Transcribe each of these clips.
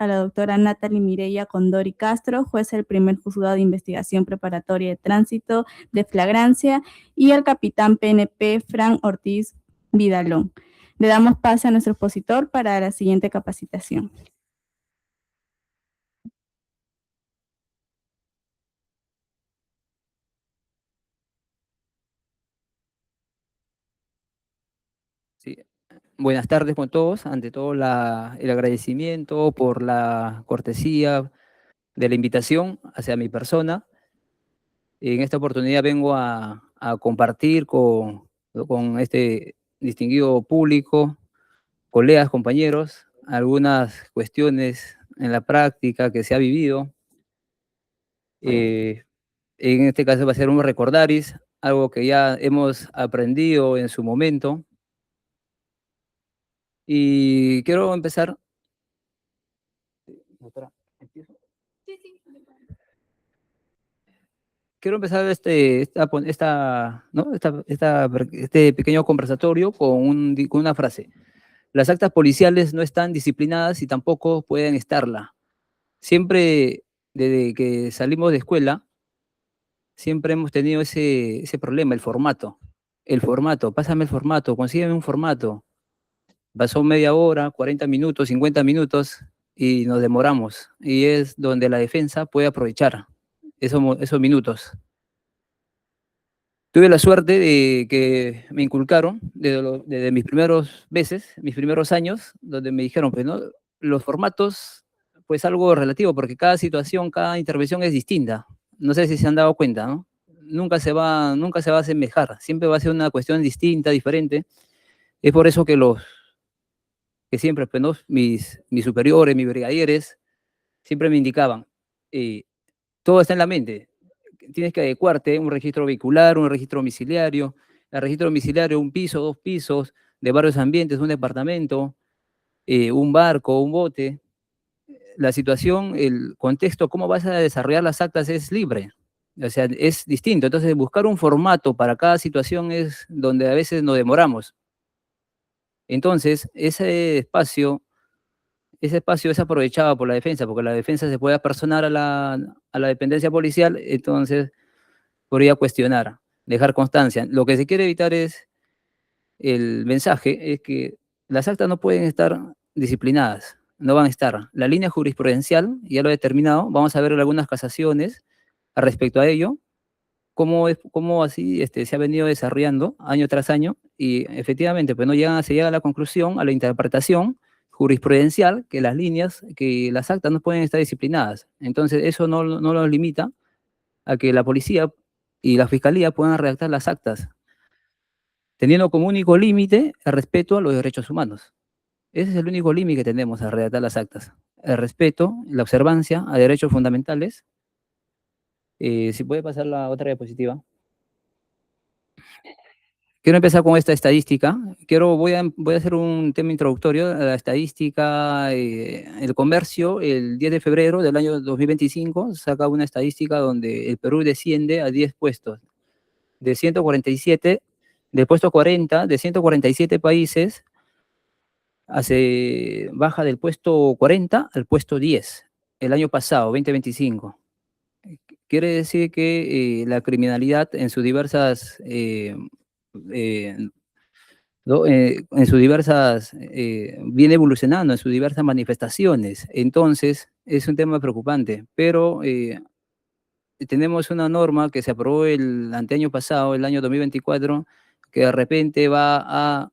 a la doctora Natalie Mireya Condori Castro, jueza del primer juzgado de investigación preparatoria de tránsito de flagrancia, y al capitán PNP Fran Ortiz Vidalón. Le damos pase a nuestro expositor para la siguiente capacitación. Sí. Buenas tardes con todos. Ante todo, el agradecimiento por la cortesía de la invitación hacia mi persona. En esta oportunidad vengo a compartir con este distinguido público, colegas, compañeros, algunas cuestiones en la práctica que se ha vivido. En este caso va a ser un recordaris, algo que ya hemos aprendido en su momento. Y quiero empezar. Doctora, ¿empiezo? Quiero empezar este pequeño conversatorio con una frase. Las actas policiales no están disciplinadas y tampoco pueden estarla. Siempre, desde que salimos de escuela, siempre hemos tenido ese problema, el formato. El formato, pásame el formato, consígueme un formato. Pasó media hora, 40 minutos, 50 minutos y nos demoramos. Y es donde la defensa puede aprovechar esos minutos. Tuve la suerte de que me inculcaron desde mis primeros meses, mis primeros años, donde me dijeron, pues, ¿no? Los formatos, pues algo relativo, porque cada situación, cada intervención es distinta. No sé si se han dado cuenta, ¿no? Nunca se va a asemejar, siempre va a ser una cuestión distinta, diferente. Es por eso que siempre, pues, ¿no? Mis superiores, mis brigadieres, siempre me indicaban, todo está en la mente. Tienes que adecuarte a un registro vehicular, un registro domiciliario, el registro domiciliario, un piso, 2 pisos, de varios ambientes, un departamento, un barco, un bote. La situación, el contexto, cómo vas a desarrollar las actas es libre, o sea, es distinto. Entonces, buscar un formato para cada situación es donde a veces nos demoramos. Entonces, ese espacio es aprovechado por la defensa, porque la defensa se puede apersonar a la dependencia policial, entonces podría cuestionar, dejar constancia. Lo que se quiere evitar es, el mensaje es que las actas no pueden estar disciplinadas, no van a estar. La línea jurisprudencial, ya lo he determinado, vamos a ver algunas casaciones al respecto a ello, cómo así se ha venido desarrollando año tras año, y efectivamente pues no se llega a la conclusión, a la interpretación jurisprudencial, que las actas no pueden estar disciplinadas. Entonces eso no nos limita a que la policía y la fiscalía puedan redactar las actas, teniendo como único límite el respeto a los derechos humanos. Ese es el único límite que tenemos a redactar las actas. El respeto, la observancia a derechos fundamentales. Si puede pasar la otra diapositiva. Quiero empezar con esta estadística. Voy a hacer un tema introductorio a la estadística. El comercio, el 10 de febrero del año 2025, saca una estadística donde el Perú desciende a 10 puestos. De 147, del puesto 40, de 147 países, baja del puesto 40 al puesto 10, el año pasado, 2025. Quiere decir que la criminalidad en sus diversas, viene evolucionando en sus diversas manifestaciones. Entonces, es un tema preocupante, pero tenemos una norma que se aprobó el anteaño pasado, el año 2024, que de repente va a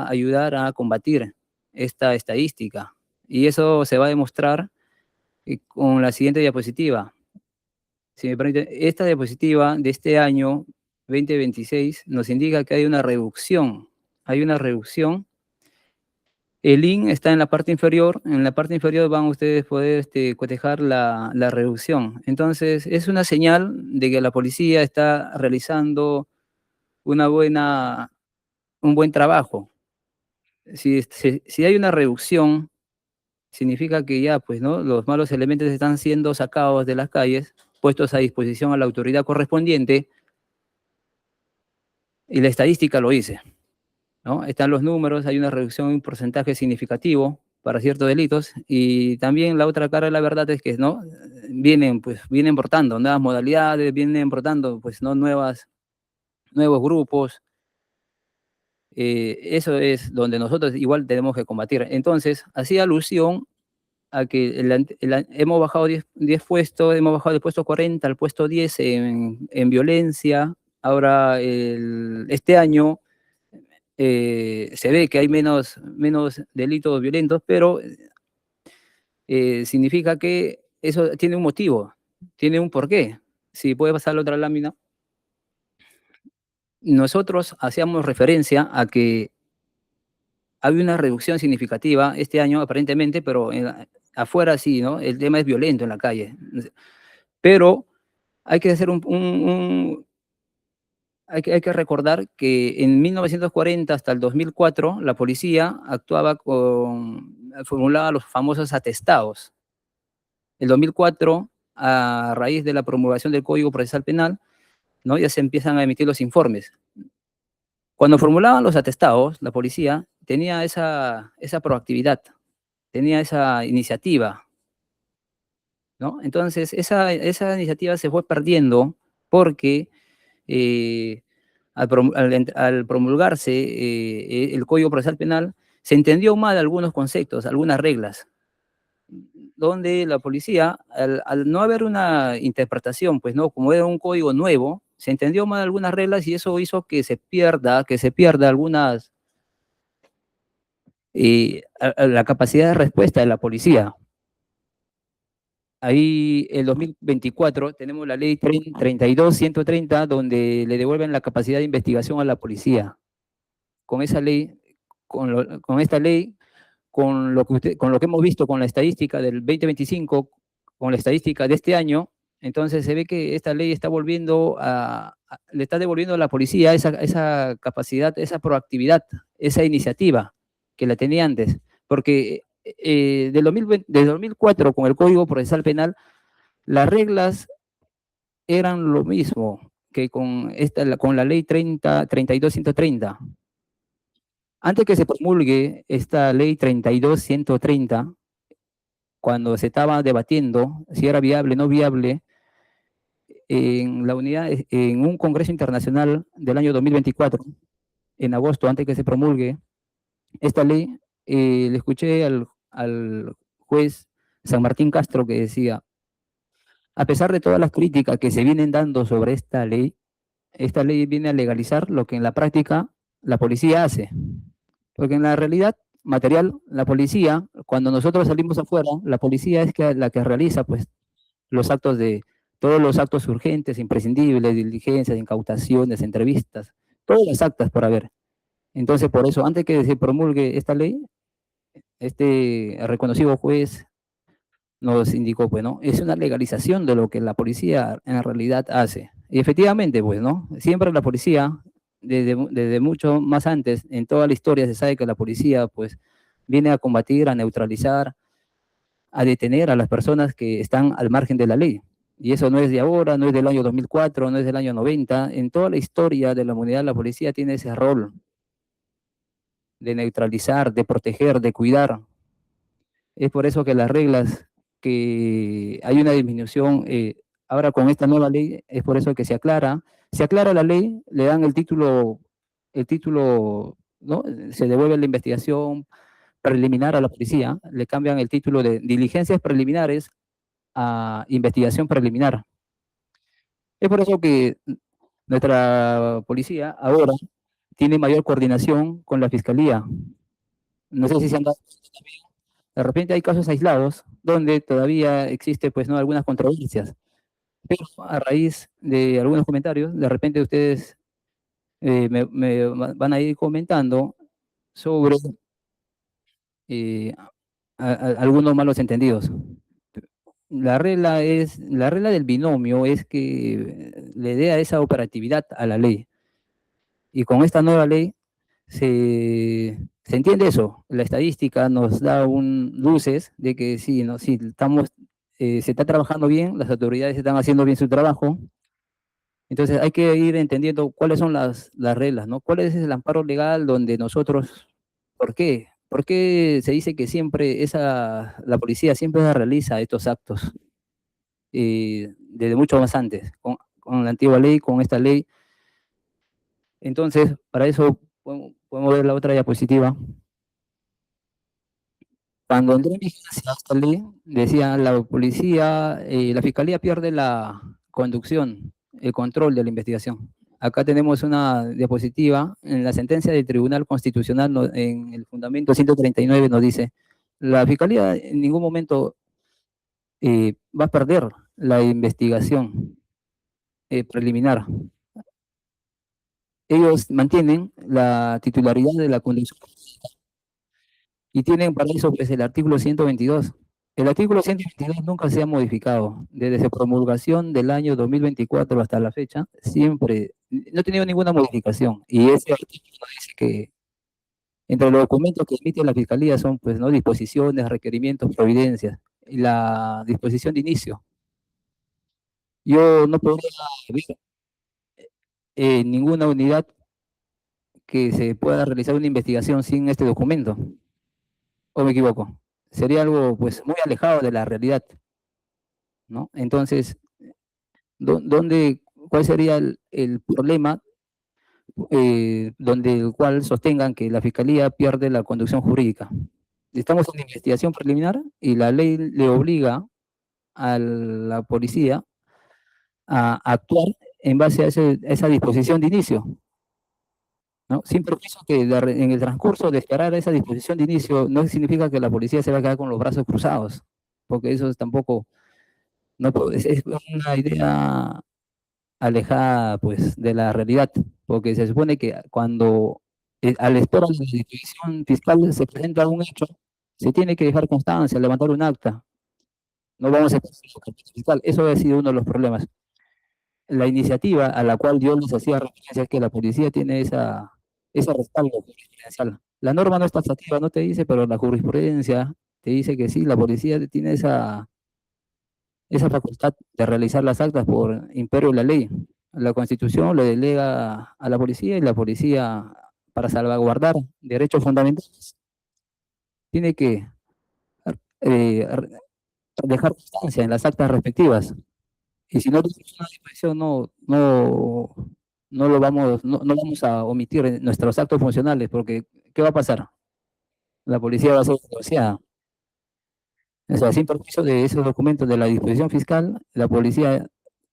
ayudar a combatir esta estadística. Y eso se va a demostrar con la siguiente diapositiva. Si me permite, esta diapositiva de este año 2026 nos indica que hay una reducción. Hay una reducción. El IN está en la parte inferior. En la parte inferior van ustedes a poder cotejar la reducción. Entonces, es una señal de que la policía está realizando un buen trabajo. Si hay una reducción, significa que ya, pues, ¿no? Los malos elementos están siendo sacados de las calles, puestos a disposición a la autoridad correspondiente, y la estadística lo dice, ¿no? Están los números, hay una reducción en un porcentaje significativo. para ciertos delitos, y también la otra cara de la verdad es que, ¿no? Vienen brotando nuevas modalidades, vienen brotando, pues, ¿no? Nuevos grupos. Eso es donde nosotros igual tenemos que combatir. Entonces, hacía alusión a que hemos bajado 10 puestos, hemos bajado del puesto 40 al puesto 10 en violencia. Ahora, este año se ve que hay menos delitos violentos, pero significa que eso tiene un motivo, tiene un porqué. Si puede pasar la otra lámina. Nosotros hacíamos referencia a que había una reducción significativa este año, aparentemente, pero afuera sí, ¿no? El tema es violento en la calle. Pero hay que hacer hay que recordar que en 1940 hasta el 2004 la policía formulaba los famosos atestados. El 2004, a raíz de la promulgación del Código Procesal Penal, ¿no? Ya se empiezan a emitir los informes. Cuando formulaban los atestados, la policía tenía esa proactividad, tenía esa iniciativa, ¿no? Entonces, esa iniciativa se fue perdiendo porque eh, al promulgarse el Código Procesal Penal, se entendió mal algunos conceptos, algunas reglas, donde la policía, al no haber una interpretación, pues no, como era un código nuevo, se entendió mal algunas reglas y eso hizo que se pierda algunas, la capacidad de respuesta de la policía. Ahí, el 2024, tenemos la ley 32.130, donde le devuelven la capacidad de investigación a la policía. Con esa ley, con esta ley, con lo que hemos visto con la estadística del 2025, con la estadística de este año, entonces se ve que esta ley está le está devolviendo a la policía esa capacidad, esa proactividad, esa iniciativa que la tenía antes. Porque desde 2004, con el Código Procesal Penal, las reglas eran lo mismo que con la ley 32.130. Antes que se promulgue esta ley 32.130, cuando se estaba debatiendo si era viable o no viable, en un congreso internacional del año 2024, en agosto, antes que se promulgue esta ley, le escuché al juez San Martín Castro que decía, a pesar de todas las críticas que se vienen dando sobre esta ley viene a legalizar lo que en la práctica la policía hace. Porque en la realidad material, la policía, cuando nosotros salimos afuera, la policía es la que realiza pues todos los actos urgentes, imprescindibles, diligencias, incautaciones, entrevistas, todas las actas por haber. Entonces, por eso, antes que se promulgue esta ley, este reconocido juez nos indicó, pues, ¿no? Es una legalización de lo que la policía en realidad hace. Y efectivamente, pues, ¿no? Siempre la policía, desde mucho más antes, en toda la historia se sabe que la policía, pues, viene a combatir, a neutralizar, a detener a las personas que están al margen de la ley. Y eso no es de ahora, no es del año 2004, no es del año 90. En toda la historia de la humanidad, la policía tiene ese rol de neutralizar, de proteger, de cuidar. Es por eso que las reglas, que hay una disminución, ahora con esta nueva ley, es por eso que se aclara la ley, le dan el título, ¿no? Se devuelve la investigación preliminar a la policía, le cambian el título de diligencias preliminares a investigación preliminar. Es por eso que nuestra policía ahora tiene mayor coordinación con la fiscalía. No sé si se han dado, de repente hay casos aislados donde todavía existe, pues, ¿no?, algunas controversias, pero a raíz de algunos comentarios, de repente ustedes me van a ir comentando sobre eh, algunos malos entendidos. La regla del binomio es que le dé a esa operatividad a la ley. Y con esta nueva ley se entiende eso. La estadística nos da luces de que sí, ¿no? Sí, se está trabajando bien, las autoridades están haciendo bien su trabajo. Entonces hay que ir entendiendo cuáles son las reglas, ¿no? ¿Cuál es el amparo legal donde nosotros, por qué? ¿por qué se dice que siempre la policía siempre realiza estos actos desde mucho más antes, con la antigua ley, con esta ley? Entonces, para eso podemos ver la otra diapositiva. Cuando entró en vigencia esta ley, decía la policía, la fiscalía pierde la conducción, el control de la investigación. Acá tenemos una diapositiva en la sentencia del Tribunal Constitucional, en el fundamento 139 nos dice, la fiscalía en ningún momento va a perder la investigación preliminar. Ellos mantienen la titularidad de la conducción y tienen para eso pues, el artículo 122. El artículo 122 nunca se ha modificado. Desde su promulgación del año 2024 hasta la fecha, siempre, no ha tenido ninguna modificación. Y ese artículo dice que entre los documentos que emite la Fiscalía son pues, ¿no? disposiciones, requerimientos, providencias y la disposición de inicio. Yo no podría ver ninguna unidad que se pueda realizar una investigación sin este documento. ¿O me equivoco? Sería algo pues muy alejado de la realidad, ¿no? Entonces, ¿cuál sería el problema donde el cual sostengan que la Fiscalía pierde la conducción jurídica? Estamos en investigación preliminar y la ley le obliga a la policía a actuar en base a esa disposición de inicio, ¿no? Sin perjuicio que en el transcurso de esperar esa disposición de inicio no significa que la policía se va a quedar con los brazos cruzados, porque eso tampoco, no, es una idea alejada pues de la realidad, porque se supone que cuando al espera de la disposición fiscal se presenta un hecho, se tiene que dejar constancia, levantar un acta, no vamos a fiscal, eso ha sido uno de los problemas. La iniciativa a la cual yo les hacía referencia es que la policía tiene ese respaldo jurisprudencial. La norma no es taxativa, no te dice, pero la jurisprudencia te dice que sí, la policía tiene esa facultad de realizar las actas por imperio de la ley. La Constitución le delega a la policía y la policía, para salvaguardar derechos fundamentales, tiene que eh, dejar constancia en las actas respectivas. Y si no tenemos una disposición, no vamos a omitir en nuestros actos funcionales, porque ¿qué va a pasar? La policía va a ser denunciada. O sea, sin permiso de esos documentos de la disposición fiscal, la policía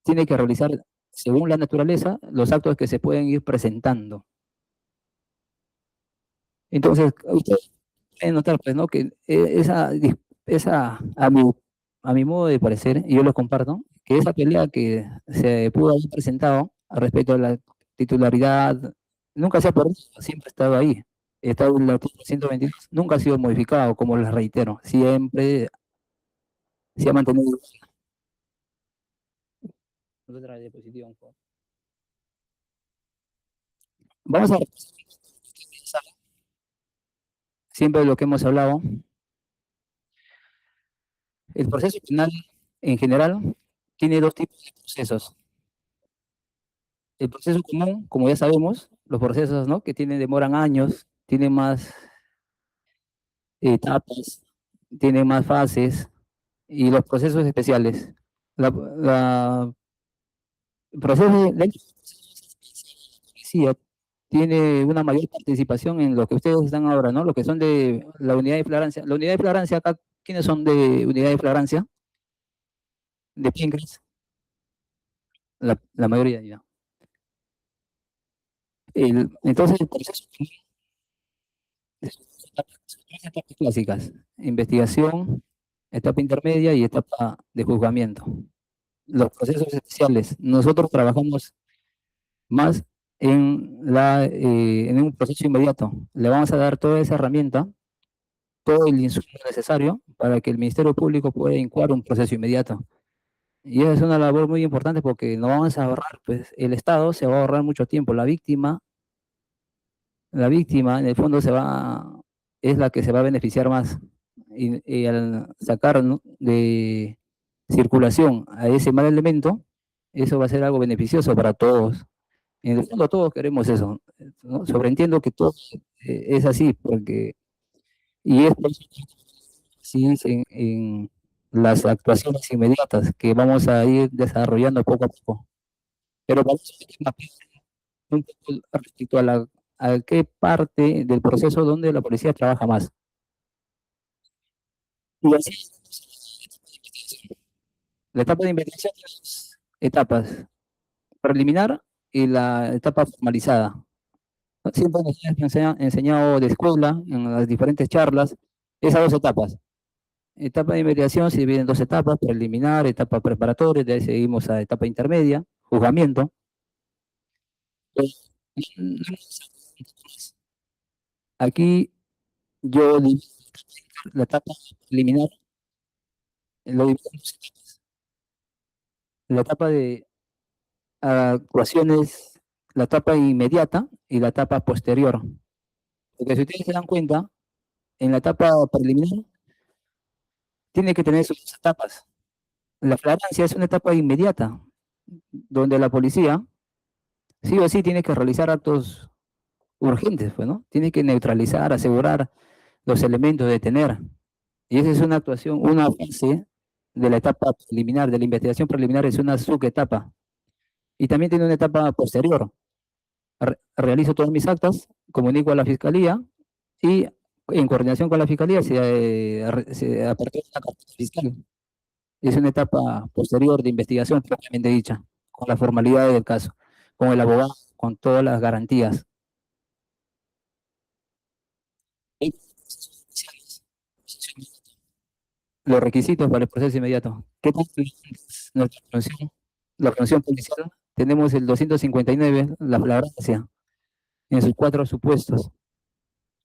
tiene que realizar, según la naturaleza, los actos que se pueden ir presentando. Entonces, ustedes pueden notar, pues, ¿no? Que a mi modo de parecer, y yo lo comparto, que esa pelea que se pudo haber presentado respecto a la titularidad, nunca se ha perdido, siempre ha estado ahí. Está en el artículo 122, nunca ha sido modificado, como les reitero, siempre se ha mantenido. Otra diapositiva, por favor. Vamos a repasar siempre lo que hemos hablado. El proceso penal, en general, tiene dos tipos de procesos. El proceso común, como ya sabemos, los procesos, ¿no? que demoran años, tienen más etapas, tienen más fases, y los procesos especiales. El proceso de policía tiene una mayor participación en lo que ustedes están ahora, ¿no? Lo que son de la unidad de flagrancia. La unidad de flagrancia acá, ¿quiénes son de unidad de flagrancia? De Pincres. La mayoría ya. Entonces, el proceso tres etapas clásicas: investigación, etapa intermedia y etapa de juzgamiento. Los procesos especiales, nosotros trabajamos más en un proceso inmediato. Le vamos a dar toda esa herramienta, todo el insumo necesario para que el Ministerio Público pueda incoar un proceso inmediato. Y esa es una labor muy importante porque nos vamos a ahorrar, pues el Estado se va a ahorrar mucho tiempo. La víctima en el fondo es la que se va a beneficiar más. Y al sacar, ¿no? de circulación a ese mal elemento, eso va a ser algo beneficioso para todos. En el fondo todos queremos eso, ¿no? Sobreentiendo que todo es así, porque Y es por eso que sí en las actuaciones inmediatas que vamos a ir desarrollando poco a poco. Pero vamos a ir un poco respecto a qué parte del proceso donde la policía trabaja más. Y así, la etapa de investigación, tres etapas: preliminar y la etapa formalizada. Siempre nos han enseñado de escuela, en las diferentes charlas, esas dos etapas. Etapa de investigación se divide en dos etapas: preliminar, etapa preparatoria, de ahí seguimos a etapa intermedia, juzgamiento. Aquí yo divido la etapa preliminar, lo divido en dos etapas. La etapa de actuaciones, la etapa inmediata y la etapa posterior. Porque si ustedes se dan cuenta, en la etapa preliminar tiene que tener sus dos etapas. La flagrancia es una etapa inmediata, donde la policía sí o sí tiene que realizar actos urgentes, pues, ¿no? Tiene que neutralizar, asegurar los elementos, detener. Y esa es una actuación, una fase de la etapa preliminar, de la investigación preliminar, es una subetapa. Y también tiene una etapa posterior. Realizo todas mis actas, comunico a la fiscalía y en coordinación con la fiscalía se apertura una carpeta fiscal. Es una etapa posterior de investigación propiamente dicha, con la formalidad del caso, con el abogado, con todas las garantías. Los requisitos para el proceso inmediato. ¿Qué tal es nuestra función? La función policial, tenemos el 259, la flagrancia, en sus cuatro supuestos.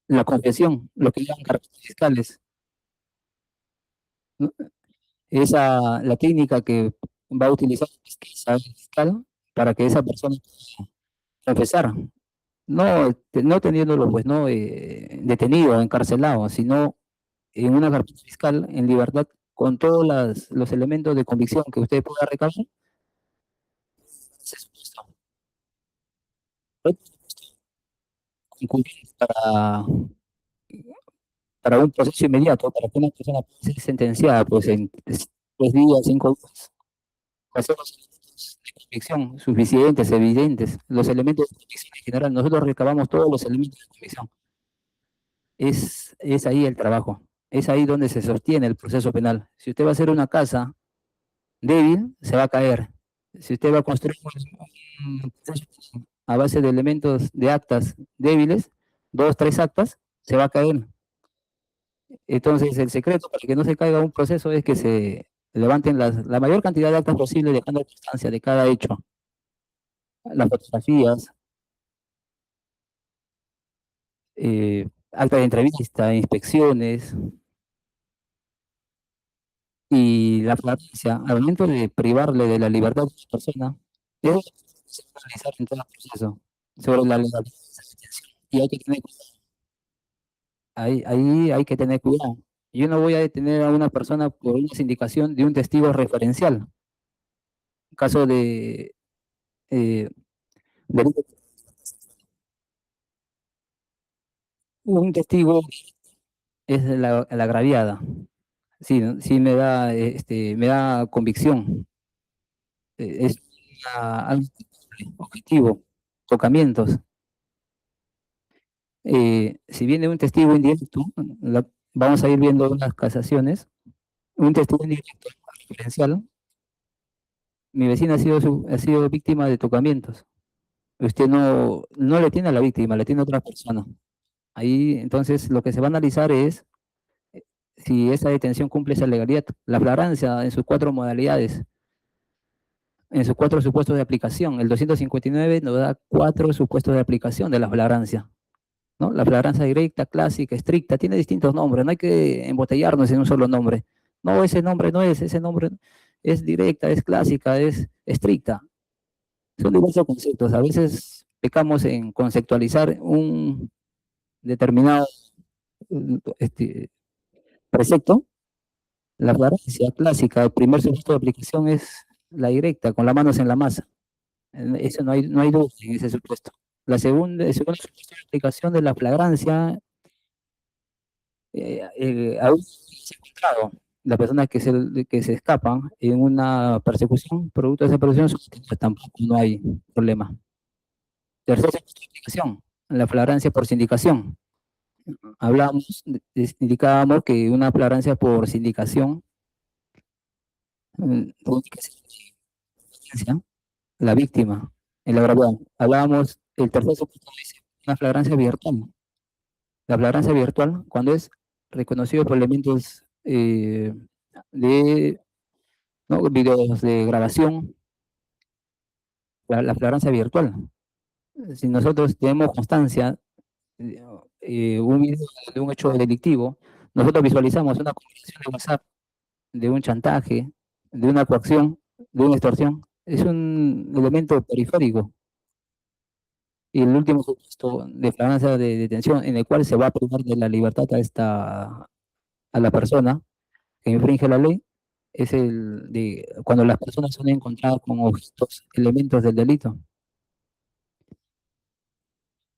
La confesión, lo que llaman carpetas fiscales, ¿no? Esa, la técnica que va a utilizar el fiscal para que esa persona pueda confesar, no, no teniéndolo pues no detenido o encarcelado, sino en una carpeta fiscal en libertad con todos los elementos de convicción que usted pueda recabar. Para un proceso inmediato, para que una persona pueda ser sentenciada pues en 3 días, 5 días, hacer los elementos de convicción suficientes, evidentes, los elementos de convicción en general, nosotros recabamos todos los elementos de convicción. Es ahí el trabajo, es ahí donde se sostiene el proceso penal. Si usted va a hacer una casa débil, se va a caer. Si usted va a construir un proceso a base de elementos de actas débiles, 2, 3 actas, se va a caer. Entonces, el secreto para que no se caiga un proceso es que se levanten la mayor cantidad de actas posible, dejando constancia de cada hecho, las fotografías, actas de entrevista, inspecciones y la flagrancia. Al momento de privarle de la libertad de la persona, es lo que se puede realizar en todo el proceso sobre la legalidad de esa detención. Y hay que tener cuidado. Ahí hay que tener cuidado. Yo no voy a detener a una persona por una sindicación de un testigo referencial. En caso de eh, delito, un testigo es la agraviada. Sí, ¿no? Sí me da convicción. Es algo objetivo, tocamientos. Si viene un testigo indirecto, vamos a ir viendo unas casaciones. Un testigo indirecto referencial, mi vecina ha sido víctima de tocamientos. Usted no le tiene a la víctima, le tiene a otra persona. Ahí, entonces, lo que se va a analizar es si esa detención cumple esa legalidad. La flagrancia en sus cuatro modalidades, en sus cuatro supuestos de aplicación. El 259 nos da cuatro supuestos de aplicación de la flagrancia, ¿no? La flagrancia directa, clásica, estricta, tiene distintos nombres, no hay que embotellarnos en un solo nombre. No, ese nombre no es, ese nombre es directa, es clásica, es estricta. Son diversos conceptos. A veces pecamos en conceptualizar un determinado este, precepto. La flagrancia clásica, el primer supuesto de aplicación es la directa, con las manos en la masa. Eso no hay duda en ese supuesto. El segundo supuesto de aplicación de la flagrancia aún se ha encontrado las personas que se escapan en una persecución, producto de esa persecución, pues tampoco no hay problema. Tercera indicación, la flagrancia por sindicación. Indicábamos que una flagrancia por sindicación, única sentencia, la víctima, el agravado. Hablábamos, el tercer supuesto dice, una flagrancia virtual. La flagrancia virtual, cuando es reconocido por elementos de, ¿no?, videos de grabación, la flagrancia virtual. Si nosotros tenemos constancia un video de un hecho delictivo, nosotros visualizamos una conversación de WhatsApp, de un chantaje, de una coacción, de una extorsión. Es un elemento periférico. Y el último supuesto de flagrancia de detención, en el cual se va a privar de la libertad a la persona que infringe la ley, es el de cuando las personas son encontradas con objetos, elementos del delito.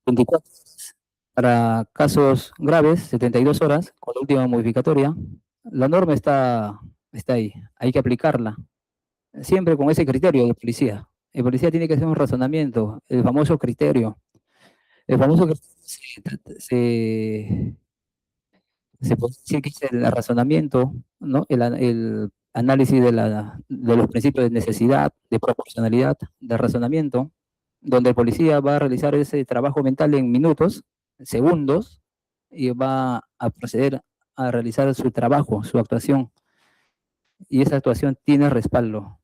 24 horas. Para casos graves, 72 horas, con la última modificatoria. La norma está ahí, hay que aplicarla, siempre con ese criterio de policía. El policía tiene que hacer un razonamiento, el famoso criterio. El famoso criterio se puede decir que es el razonamiento, ¿no? El análisis de los principios de necesidad, de proporcionalidad, de razonamiento, donde el policía va a realizar ese trabajo mental en minutos, segundos, y va a proceder a realizar su trabajo, su actuación. Y esa actuación tiene respaldo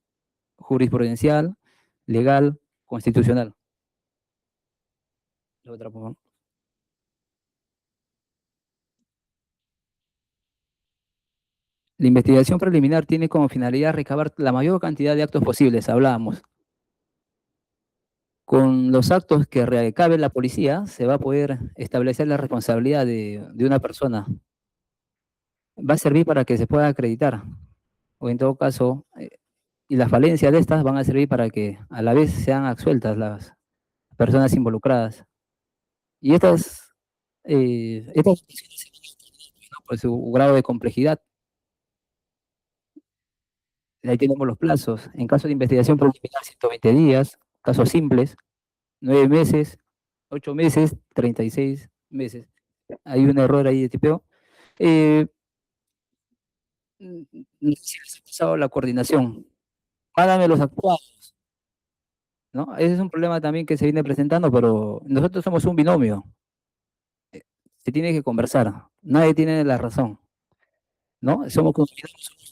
jurisprudencial, legal, constitucional. La otra, por favor. La investigación preliminar tiene como finalidad recabar la mayor cantidad de actos posibles, hablábamos. Con los actos que recabe la policía se va a poder establecer la responsabilidad de una persona. Va a servir para que se pueda acreditar, o en todo caso, y las falencias de estas van a servir para que a la vez sean absueltas las personas involucradas. Y estas por su grado de complejidad, ahí tenemos los plazos. En caso de investigación preliminar, 120 días, casos simples, 9 meses, 8 meses, 36 meses. Hay un error ahí de tipeo. No sé si les ha pasado la coordinación. Mándame los actuados, ¿no? Ese es un problema también que se viene presentando, pero nosotros somos un binomio. Se tiene que conversar. Nadie tiene la razón, ¿no? Somos un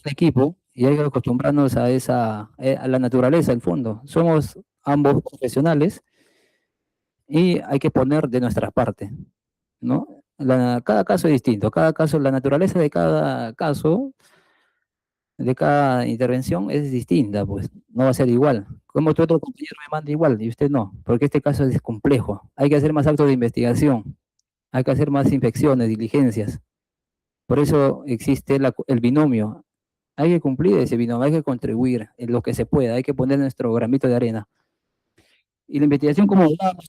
equipo y hay que acostumbrarnos a la naturaleza, al fondo. Somos ambos profesionales y hay que poner de nuestra parte, ¿no? Cada caso es distinto, cada caso, la naturaleza de cada caso, de cada intervención es distinta, pues no va a ser igual. Como tu otro compañero me manda igual y usted no, porque este caso es complejo. Hay que hacer más actos de investigación, hay que hacer más inspecciones, diligencias. Por eso existe el binomio. Hay que cumplir ese binomio, hay que contribuir en lo que se pueda, hay que poner nuestro granito de arena. Y la investigación, como hablábamos,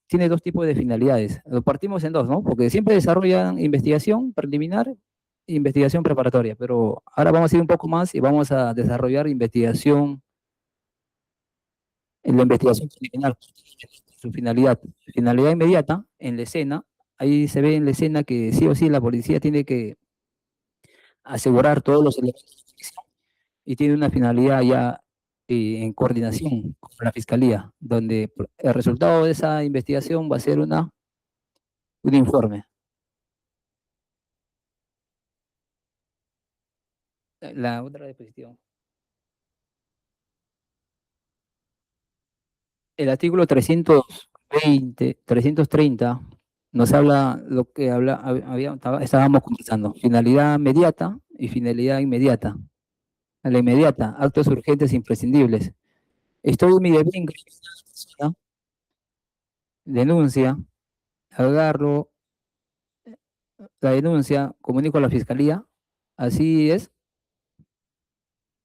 tiene dos tipos de finalidades. Lo partimos en dos, ¿no? Porque siempre desarrollan investigación preliminar e investigación preparatoria, pero ahora vamos a ir un poco más y vamos a desarrollar investigación, en la investigación preliminar, su finalidad inmediata en la escena. Ahí se ve en la escena que sí o sí la policía tiene que asegurar todos los elementos y tiene una finalidad ya en coordinación con la fiscalía, donde el resultado de esa investigación va a ser un informe. La otra disposición. El artículo 330 nos habla lo que estábamos conversando, finalidad inmediata y finalidad inmediata. A la inmediata, actos urgentes e imprescindibles. Estoy en mi deber en denuncia, agarro la denuncia, comunico a la fiscalía, así es,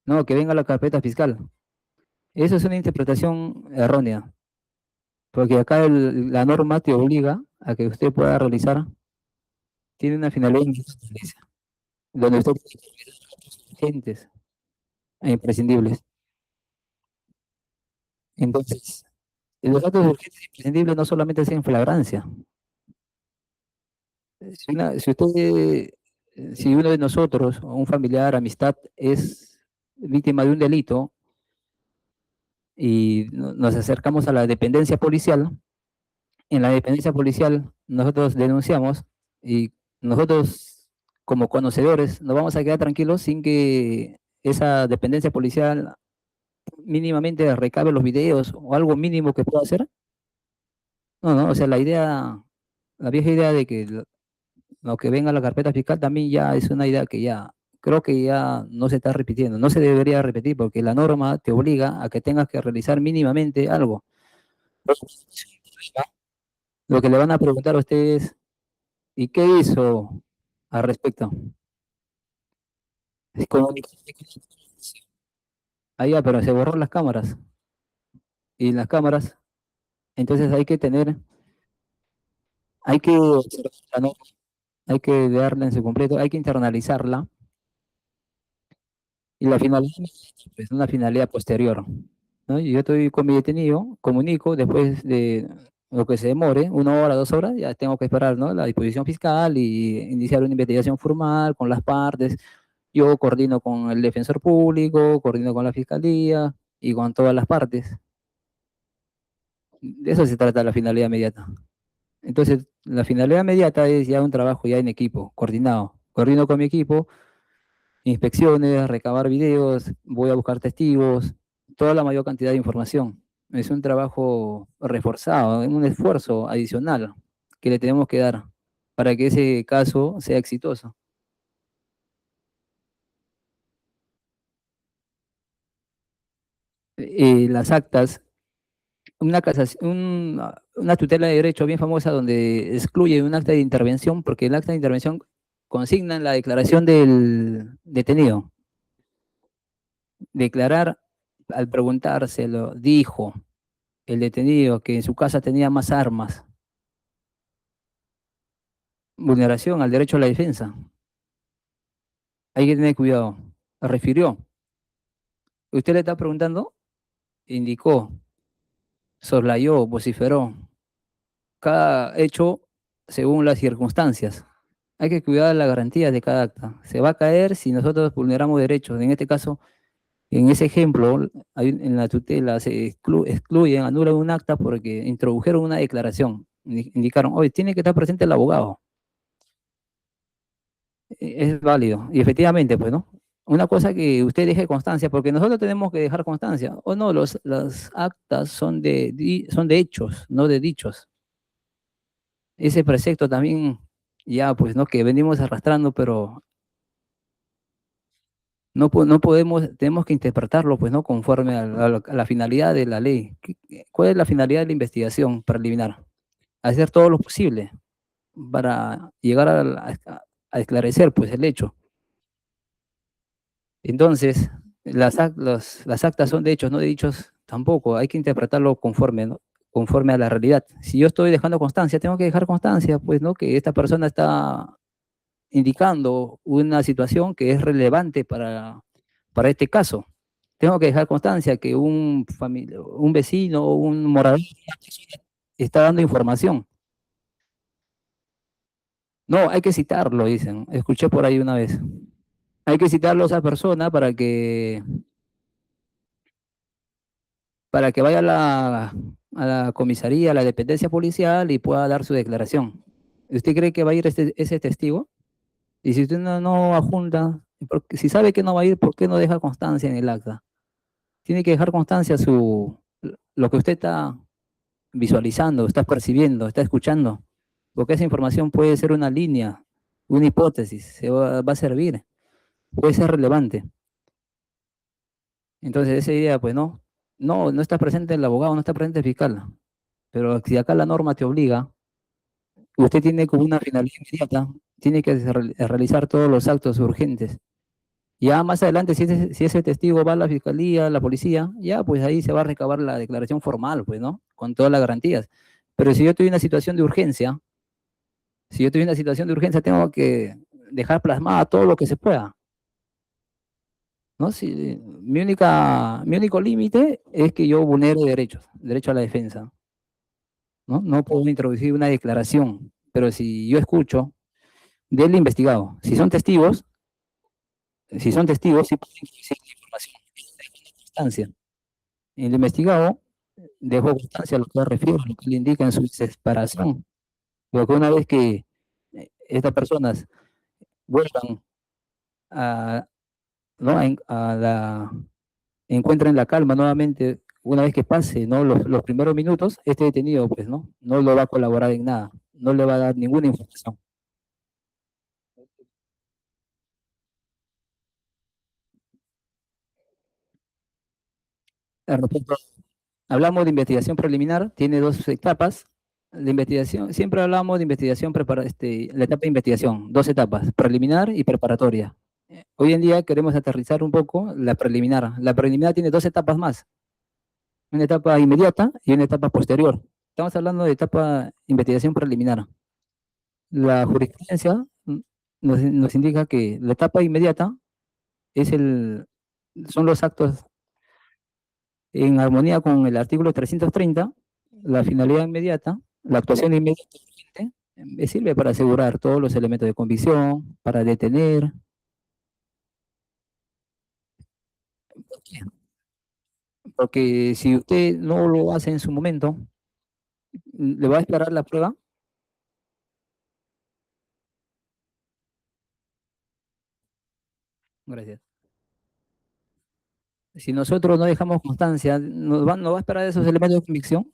no, que venga la carpeta fiscal. Eso es una interpretación errónea, porque acá la norma te obliga a que usted pueda realizar tiene una finalidad inmediata, donde usted tiene que realizar actos urgentes e imprescindibles. Entonces, los actos urgentes e imprescindibles no solamente es en flagrancia. Si usted, si uno de nosotros, o un familiar, amistad, es víctima de un delito y nos acercamos a la dependencia policial, en la dependencia policial nosotros denunciamos y nosotros como conocedores nos vamos a quedar tranquilos sin que esa dependencia policial mínimamente recabe los videos o algo mínimo que pueda hacer. No, no, o sea, la vieja idea de que lo que venga a la carpeta fiscal también ya es una idea que ya creo que ya no se está repitiendo, no se debería repetir porque la norma te obliga a que tengas que realizar mínimamente algo. Lo que le van a preguntar a ustedes, ¿y qué hizo al respecto? Es como, ahí ya, pero se borró las cámaras y las cámaras, entonces hay que observar la norma, hay que darla en su completo, hay que internalizarla y la finalidad es una finalidad posterior, ¿no? Yo estoy con mi detenido, comunico, después de lo que se demore, 1 hora, 2 horas, ya tengo que esperar, ¿no? La disposición fiscal y iniciar una investigación formal con las partes. Yo coordino con el defensor público, coordino con la fiscalía y con todas las partes. De eso se trata la finalidad inmediata. Entonces, la finalidad inmediata es ya un trabajo ya en equipo, coordinado. Coordino con mi equipo, inspecciones, recabar videos, voy a buscar testigos, toda la mayor cantidad de información. Es un trabajo reforzado, un esfuerzo adicional que le tenemos que dar para que ese caso sea exitoso. Las actas, una tutela de derecho bien famosa donde excluye un acta de intervención porque el acta de intervención consigna en la declaración del detenido. Declarar, al preguntárselo, dijo el detenido que en su casa tenía más armas, vulneración al derecho a la defensa. Hay que tener cuidado. Refirió. Usted le está preguntando, indicó, soslayó, vociferó. Cada hecho según las circunstancias. Hay que cuidar la garantía de cada acta. Se va a caer si nosotros vulneramos derechos. En este caso, en ese ejemplo, en la tutela se excluyen, anulan un acta porque introdujeron una declaración. Indicaron, hoy tiene que estar presente el abogado. Es válido. Y efectivamente, pues, ¿no? Una cosa que usted deje constancia, porque nosotros tenemos que dejar constancia. O no, las actas son de hechos, no de dichos. Ese precepto también, ya, pues, ¿no? Que venimos arrastrando, pero no podemos, tenemos que interpretarlo, pues, ¿no? Conforme a la finalidad de la ley. ¿Cuál es la finalidad de la investigación preliminar? Hacer todo lo posible para llegar a esclarecer, pues, el hecho. Entonces, las actas son de hechos, no de dichos tampoco. Hay que interpretarlo conforme, ¿no? Conforme a la realidad. Si yo estoy dejando constancia, tengo que dejar constancia, pues, ¿no? Que esta persona está indicando una situación que es relevante para este caso. Tengo que dejar constancia que un vecino, un morador está dando información. No, hay que citarlo, dicen. Escuché por ahí una vez. Hay que citarlo a esa persona para que vaya a la comisaría, a la dependencia policial y pueda dar su declaración. ¿Usted cree que va a ir ese testigo? Y si usted no adjunta, si sabe que no va a ir, ¿por qué no deja constancia en el acta? Tiene que dejar constancia lo que usted está visualizando, está percibiendo, está escuchando, porque esa información puede ser una línea, una hipótesis, va a servir, puede ser relevante. Entonces, esa idea, pues no está presente el abogado, no está presente el fiscal, pero si acá la norma te obliga, usted tiene como una finalidad inmediata, tiene que realizar todos los actos urgentes. Ya más adelante, si ese testigo va a la fiscalía, a la policía, ya pues ahí se va a recabar la declaración formal, pues, ¿no? Con todas las garantías. Pero si yo estoy en una situación de urgencia, Si yo estoy en una situación de urgencia, tengo que dejar plasmada todo lo que se pueda, ¿no? Si, mi único límite es que yo vulnere derechos, derecho a la defensa, ¿no? No puedo introducir una declaración, pero si yo escucho del investigado, si son testigos, sí pueden introducir la información, constancia. El investigado dejó constancia a lo que refiere, lo que le indica en su separación. Pero que una vez que estas personas vuelvan a, ¿no? a la, encuentren la calma nuevamente, una vez que pase, ¿no? Los primeros minutos, este detenido, pues, ¿no? No lo va a colaborar en nada, no le va a dar ninguna información. Al respecto, hablamos de investigación preliminar, tiene dos etapas. La investigación, siempre hablamos de investigación, la etapa de investigación, dos etapas, preliminar y preparatoria. Hoy en día queremos aterrizar un poco la preliminar. La preliminar tiene dos etapas más, una etapa inmediata y una etapa posterior. Estamos hablando de etapa de investigación preliminar. La jurisprudencia nos indica que la etapa inmediata es son los actos en armonía con el artículo 330, la finalidad inmediata, la actuación inmediata sirve para asegurar todos los elementos de convicción, para detener. Porque si usted no lo hace en su momento, le va a esperar la prueba. Gracias. Si nosotros no dejamos constancia, nos va a esperar esos elementos de convicción,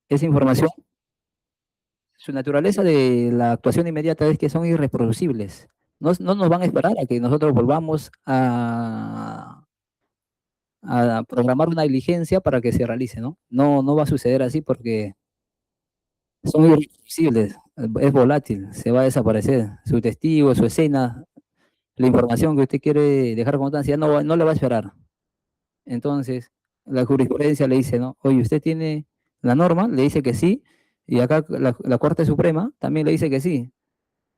esa información. Su naturaleza de la actuación inmediata es que son irreproducibles. No nos van a esperar a que nosotros volvamos a programar una diligencia para que se realice, ¿no? No va a suceder así porque son irreproducibles, es volátil, se va a desaparecer. Su testigo, su escena, la información que usted quiere dejar constancia, no le va a esperar. Entonces, la jurisprudencia le dice, ¿no? Oye, usted tiene la norma, le dice que sí, y acá la Corte Suprema también le dice que sí.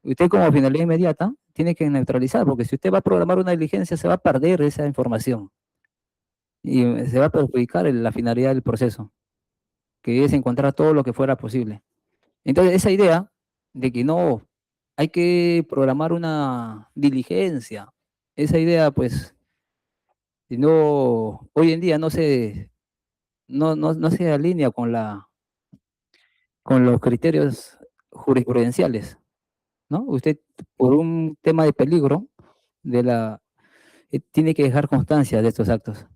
Usted como finalidad inmediata tiene que neutralizar, porque si usted va a programar una diligencia, se va a perder esa información y se va a perjudicar la finalidad del proceso, que es encontrar todo lo que fuera posible. Entonces, esa idea de que no hay que programar una diligencia, esa idea, pues, no, hoy en día no se alinea con los criterios jurisprudenciales, ¿no? Usted, por un tema de peligro, tiene que dejar constancia de estos actos.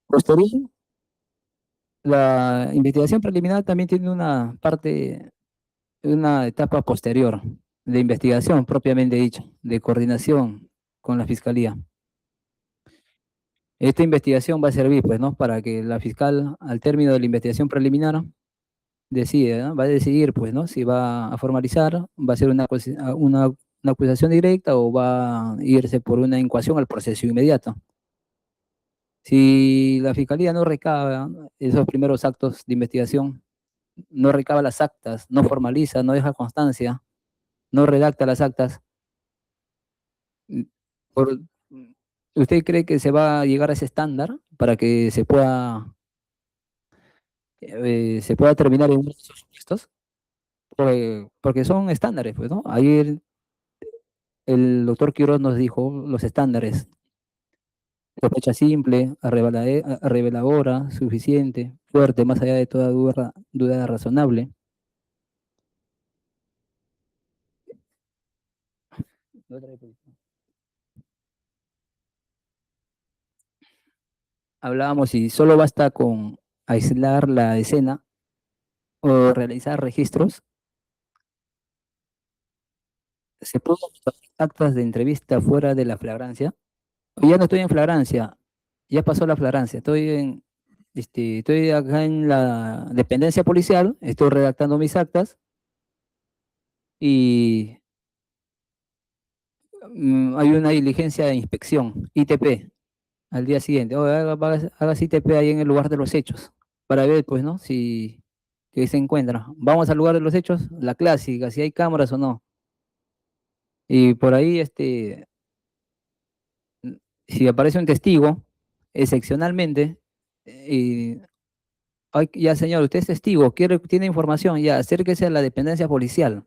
Posterior, la investigación preliminar también tiene una etapa posterior de investigación propiamente dicha, de coordinación con la fiscalía. Esta investigación va a servir, pues, ¿no? Para que la fiscal, al término de la investigación preliminar, decide, ¿no? Va a decidir, pues, ¿no? Si va a formalizar, va a ser una acusación directa o va a irse por una incoación al proceso inmediato. Si la fiscalía no recaba esos primeros actos de investigación, no recaba las actas, no formaliza, no deja constancia, no redacta las actas, por- ¿usted cree que se va a llegar a ese estándar para que se pueda terminar en uno de esos supuestos? Porque son estándares, pues, ¿no? Ayer el doctor Quiroz nos dijo los estándares: sospecha simple, reveladora, suficiente, fuerte, más allá de toda duda razonable. Hablábamos si solo basta con aislar la escena o realizar registros, se pueden usar actas de entrevista fuera de la flagrancia. O ya no estoy en flagrancia, ya pasó la flagrancia, estoy acá en la dependencia policial, estoy redactando mis actas y hay una diligencia de inspección, ITP, al día siguiente. O hagas ITP ahí en el lugar de los hechos, para ver, pues, ¿no? Si que se encuentra. Vamos al lugar de los hechos, la clásica, si hay cámaras o no. Y por ahí, si aparece un testigo, excepcionalmente, y, "Ay, ya señor, usted es testigo, tiene información, ya acérquese a la dependencia policial.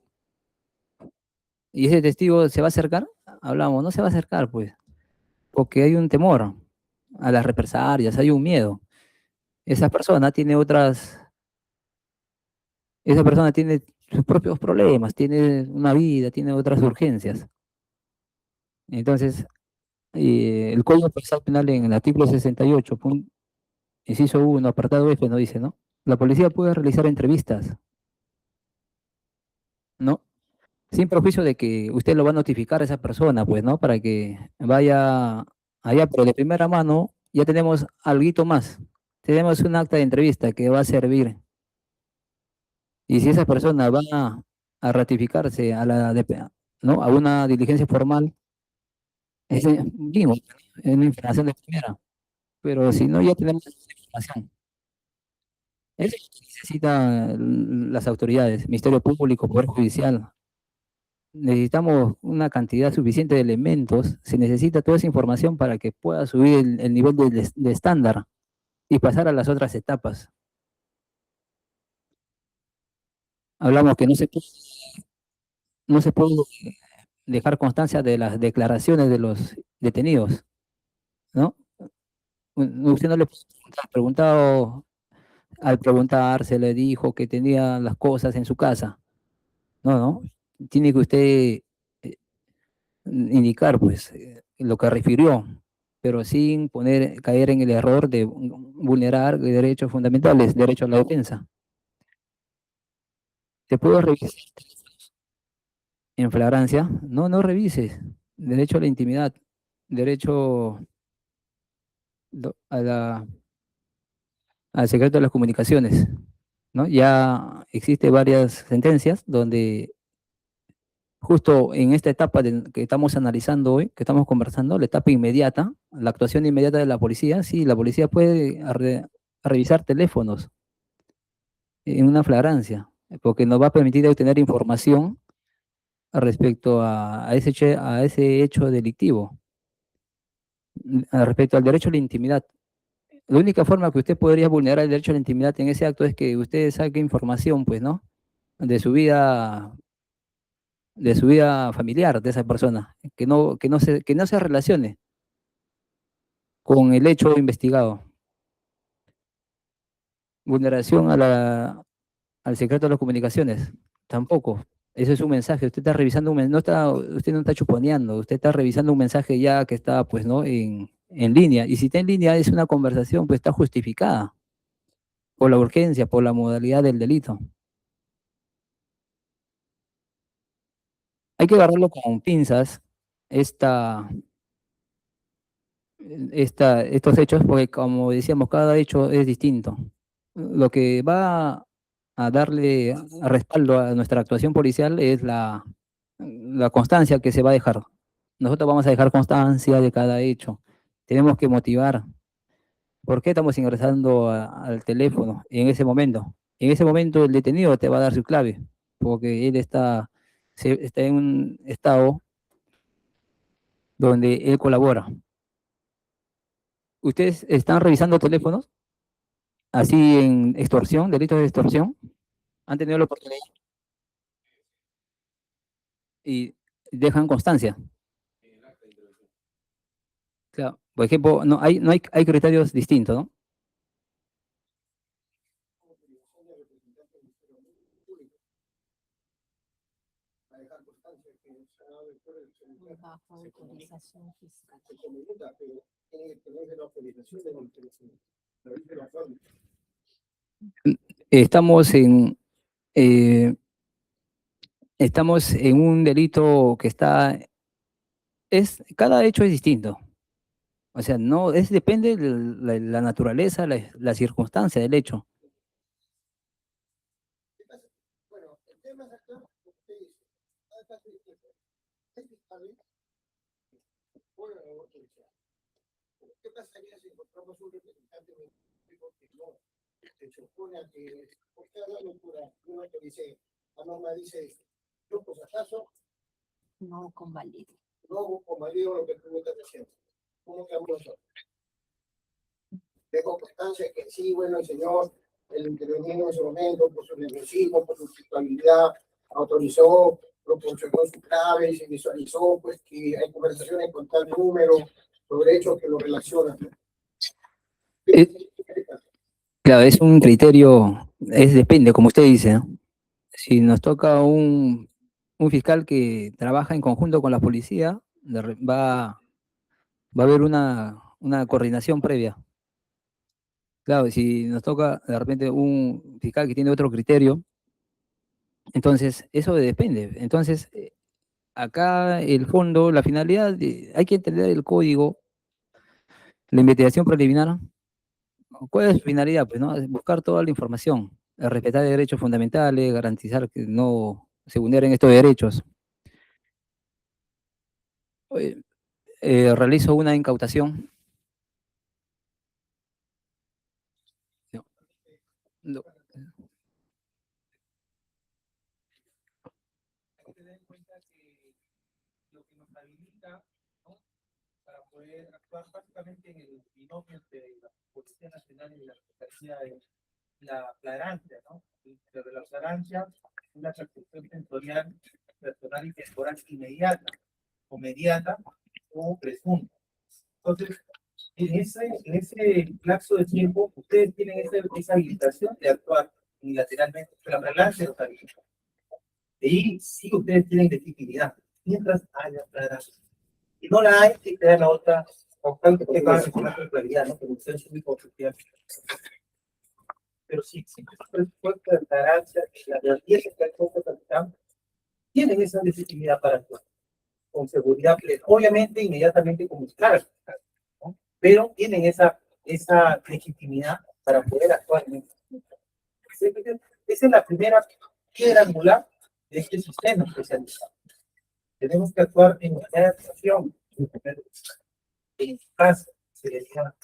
Y ese testigo se va a acercar, hablamos, no se va a acercar, pues, porque hay un temor a las represalias, hay un miedo. Esa persona tiene otras, esa persona tiene sus propios problemas, tiene una vida, tiene otras urgencias. Entonces, el Código Procesal Penal en el artículo 68, inciso 1, apartado F, no dice, ¿no? La policía puede realizar entrevistas, ¿no? Sin perjuicio de que usted lo va a notificar a esa persona, pues, ¿no? Para que vaya allá, pero de primera mano ya tenemos alguito más. Tenemos un acta de entrevista que va a servir. Y si esa persona va a ratificarse a ¿no? A una diligencia formal, vimos, es una información de primera. Pero si no, ya tenemos información. Eso es lo que necesitan las autoridades, Ministerio Público, Poder Judicial. Necesitamos una cantidad suficiente de elementos, se necesita toda esa información para que pueda subir el nivel de estándar y pasar a las otras etapas. Hablamos que no se puede dejar constancia de las declaraciones de los detenidos, ¿no? Usted no le puede preguntado, al preguntar se le dijo que tenía las cosas en su casa. No, no. Tiene que usted indicar, pues, lo que refirió, pero sin caer en el error de vulnerar derechos fundamentales, derecho a la defensa. ¿Te puedo revisar en flagrancia? No, no revises. Derecho a la intimidad, derecho a al secreto de las comunicaciones, ¿no? Ya existe varias sentencias donde justo en esta etapa que estamos analizando hoy, que estamos conversando, la etapa inmediata, la actuación inmediata de la policía, sí, la policía puede revisar teléfonos en una flagrancia, porque nos va a permitir obtener información respecto a ese hecho delictivo, respecto al derecho a la intimidad. La única forma que usted podría vulnerar el derecho a la intimidad en ese acto es que usted saque información, pues, ¿no? De su vida, de su vida familiar de esa persona, que no se relacione con el hecho investigado. Vulneración al secreto de las comunicaciones, tampoco. Eso es un mensaje. Usted está revisando usted no está chuponeando, usted está revisando un mensaje ya que está, pues, ¿no? En línea. Y si está en línea, es una conversación, pues está justificada por la urgencia, por la modalidad del delito. Hay que agarrarlo con pinzas, esta, estos hechos, porque como decíamos, cada hecho es distinto. Lo que va a darle respaldo a nuestra actuación policial es la constancia que se va a dejar. Nosotros vamos a dejar constancia de cada hecho. Tenemos que motivar. ¿Por qué estamos ingresando al teléfono en ese momento? En ese momento el detenido te va a dar su clave, porque él está en un estado donde él colabora. ¿Ustedes están revisando teléfonos así en extorsión, delitos de extorsión? ¿Han tenido la oportunidad y dejan constancia? Claro, por ejemplo, hay criterios distintos, ¿no? Bajo autorización fiscal. Estamos en, eh, estamos en un delito que cada hecho es distinto. O sea, no, depende de la naturaleza, la circunstancia del hecho. Se supone que usted habla locura, una que dice, la norma dice, yo por si acaso No convalido. no convalido lo que tú estás diciendo. ¿Cómo quedamos nosotros? Dejo constancia que sí, bueno, el señor, el interveniente en ese momento, por su nerviosismo, por su responsabilidad, autorizó, proporcionó su clave y se visualizó pues que hay conversaciones con tal número sobre hechos que lo relacionan. Claro, es un criterio, depende, como usted dice, ¿no? Si nos toca un fiscal que trabaja en conjunto con la policía, va a haber una coordinación previa. Claro, si nos toca de repente un fiscal que tiene otro criterio, entonces eso depende. Entonces, acá el fondo, la finalidad, hay que entender el código, la investigación preliminar. ¿Cuál es su finalidad? Pues, ¿no? Es buscar toda la información, respetar derechos fundamentales, garantizar que no se vulneren estos derechos. Oye, realizo una incautación. No, no. Hay que tener en cuenta que lo que nos habilita, ¿no?, para poder actuar básicamente en el binomio entre la Policía Nacional y la Secretaría de la flagrancia, ¿no? Pero la flagrancia es una percepción sensorial, personal y temporal inmediata, o mediata, o presunta. Entonces, en ese lapso de tiempo, ustedes tienen esa habilitación de actuar unilateralmente, la flagrancia los habilita. Y sí ustedes tienen legitimidad, mientras haya flagrancia. Si no la hay, sí te dan la otra, opción que tenga una claridad, ¿no? Que ustedes son muy confiables. Pero sí, siempre es presupuesto de flagrancia, las 10 que están capitán, tienen esa legitimidad para actuar, con seguridad plena. Obviamente, inmediatamente comunicar, ¿no? Pero tienen esa legitimidad para poder actuar en eso. Esa es la primera piedra angular de este sistema especializado. Tenemos que actuar en unidad de acción, en casa, seriedad.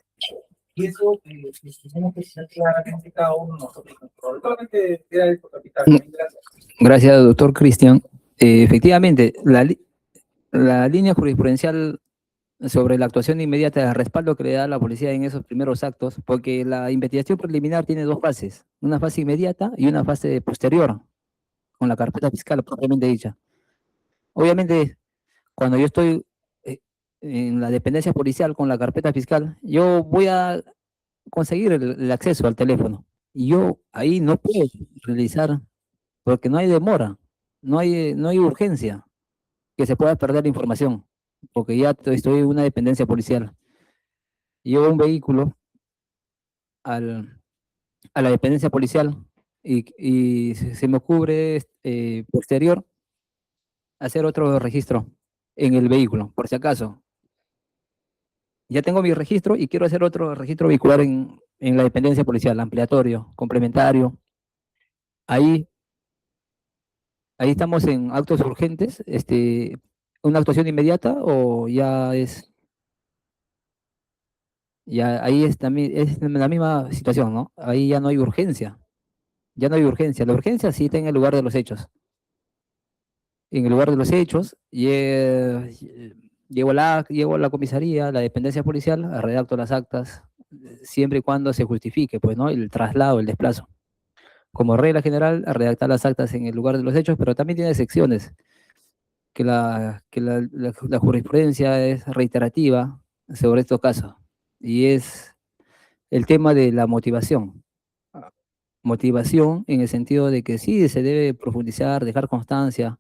Y eso tenemos que ser claramente cada uno de nosotros. Probablemente era el capitán. Gracias. Gracias, doctor Cristian. Efectivamente, la línea jurisprudencial sobre la actuación inmediata de respaldo que le da la policía en esos primeros actos, porque la investigación preliminar tiene dos fases, una fase inmediata y una fase posterior, con la carpeta fiscal propiamente dicha. Obviamente, cuando yo estoy en la dependencia policial con la carpeta fiscal, yo voy a conseguir el acceso al teléfono. Y yo ahí no puedo realizar, porque no hay demora, no hay urgencia que se pueda perder la información, porque ya estoy en una dependencia policial. Llevo un vehículo a la dependencia policial y se me ocurre posterior hacer otro registro en el vehículo, por si acaso. Ya tengo mi registro y quiero hacer otro registro vehicular en la dependencia policial, ampliatorio, complementario. Ahí estamos en actos urgentes, una actuación inmediata o ahí es también es la misma situación, ¿no? Ahí ya no hay urgencia, ya no hay urgencia. La urgencia sí está en el lugar de los hechos. En el lugar de los hechos, llego a la comisaría, a la dependencia policial, redacto las actas, siempre y cuando se justifique, pues, ¿no? El traslado, el desplazo. Como regla general, a redactar las actas en el lugar de los hechos, pero también tiene secciones que la jurisprudencia es reiterativa sobre estos casos, y es el tema de la motivación. Motivación en el sentido de que sí se debe profundizar, dejar constancia,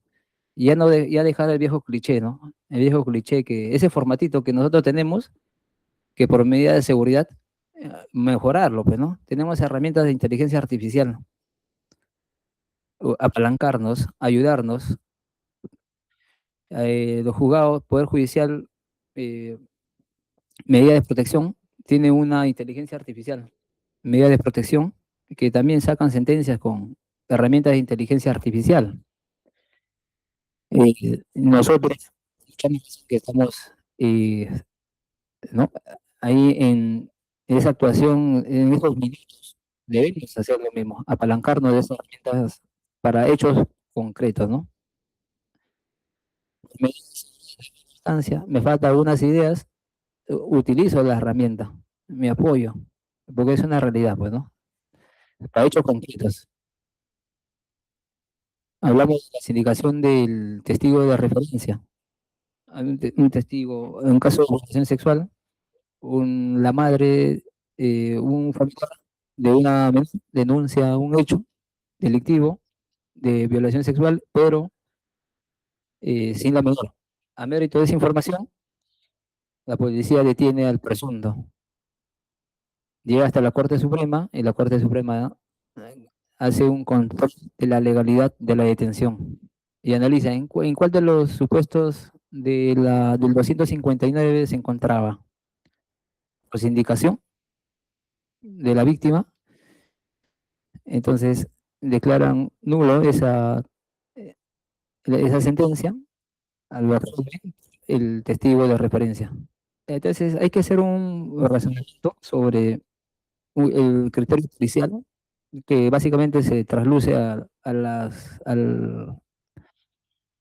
y ya dejar el viejo cliché, ¿no? El viejo cliché, que ese formatito que nosotros tenemos, que por medida de seguridad, mejorarlo, pues, ¿no? Tenemos herramientas de inteligencia artificial, apalancarnos, ayudarnos. Los juzgados, Poder Judicial, eh, medida de protección, tiene una inteligencia artificial, medida de protección, que también sacan sentencias con herramientas de inteligencia artificial. Nosotros que estamos, ¿no?, ahí en esa actuación, en esos minutos debemos hacer lo mismo, apalancarnos de esas herramientas para hechos concretos, ¿no? Me, me faltan algunas ideas, utilizo la herramienta, me apoyo, porque es una realidad, pues, ¿no? Para hechos concretos. Hablamos de la sindicación del testigo de referencia. Hay un testigo, en un caso de violación sexual, la madre, un familiar de una menor denuncia un hecho delictivo de violación sexual, pero sin la menor. A mérito de esa información, la policía detiene al presunto. Llega hasta la Corte Suprema y la Corte Suprema hace un control de la legalidad de la detención y analiza en cuál de los supuestos del 259 se encontraba. Pues indicación de la víctima, entonces declaran nulo eh, esa sentencia al verle el testigo de referencia. Entonces hay que hacer un razonamiento sobre el criterio policial que básicamente se trasluce al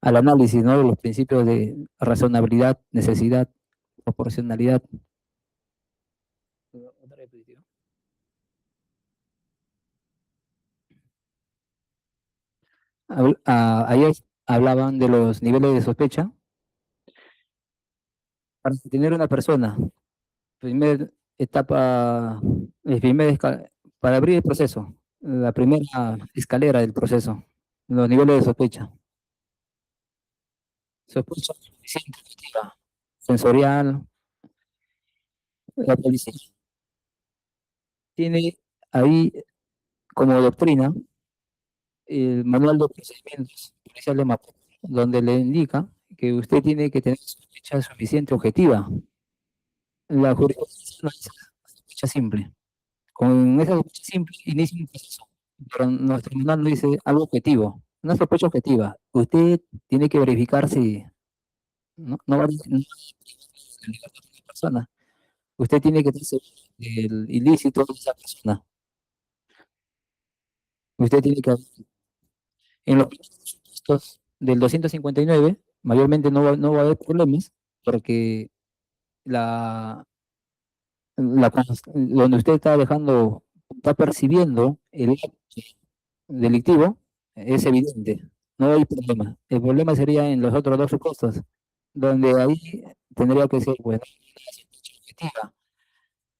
análisis, ¿no? De los principios de razonabilidad, necesidad, proporcionalidad. Ayer hablaban de los niveles de sospecha para detener a una persona. Primer etapa, el primer para abrir el proceso, la primera escalera del proceso, los niveles de sospecha. Sospecha suficiente, sensorial. La policía tiene ahí como doctrina el manual de procedimientos policial de Mapo, donde le indica que usted tiene que tener sospecha suficiente objetiva. La jurisprudencia no es sospecha simple. Con esa sospecha simple inicia un proceso, pero nuestro manual no dice algo objetivo, una sospecha objetiva. Usted tiene que verificar si no va a la persona. Usted tiene que tener el ilícito de esa persona. Usted tiene que, en los supuestos del 259, mayormente no va a haber problemas, porque la, donde usted está dejando, está percibiendo el acto delictivo, es evidente, no hay problema. El problema sería en los otros dos supuestos, donde ahí tendría que ser, bueno, objetiva.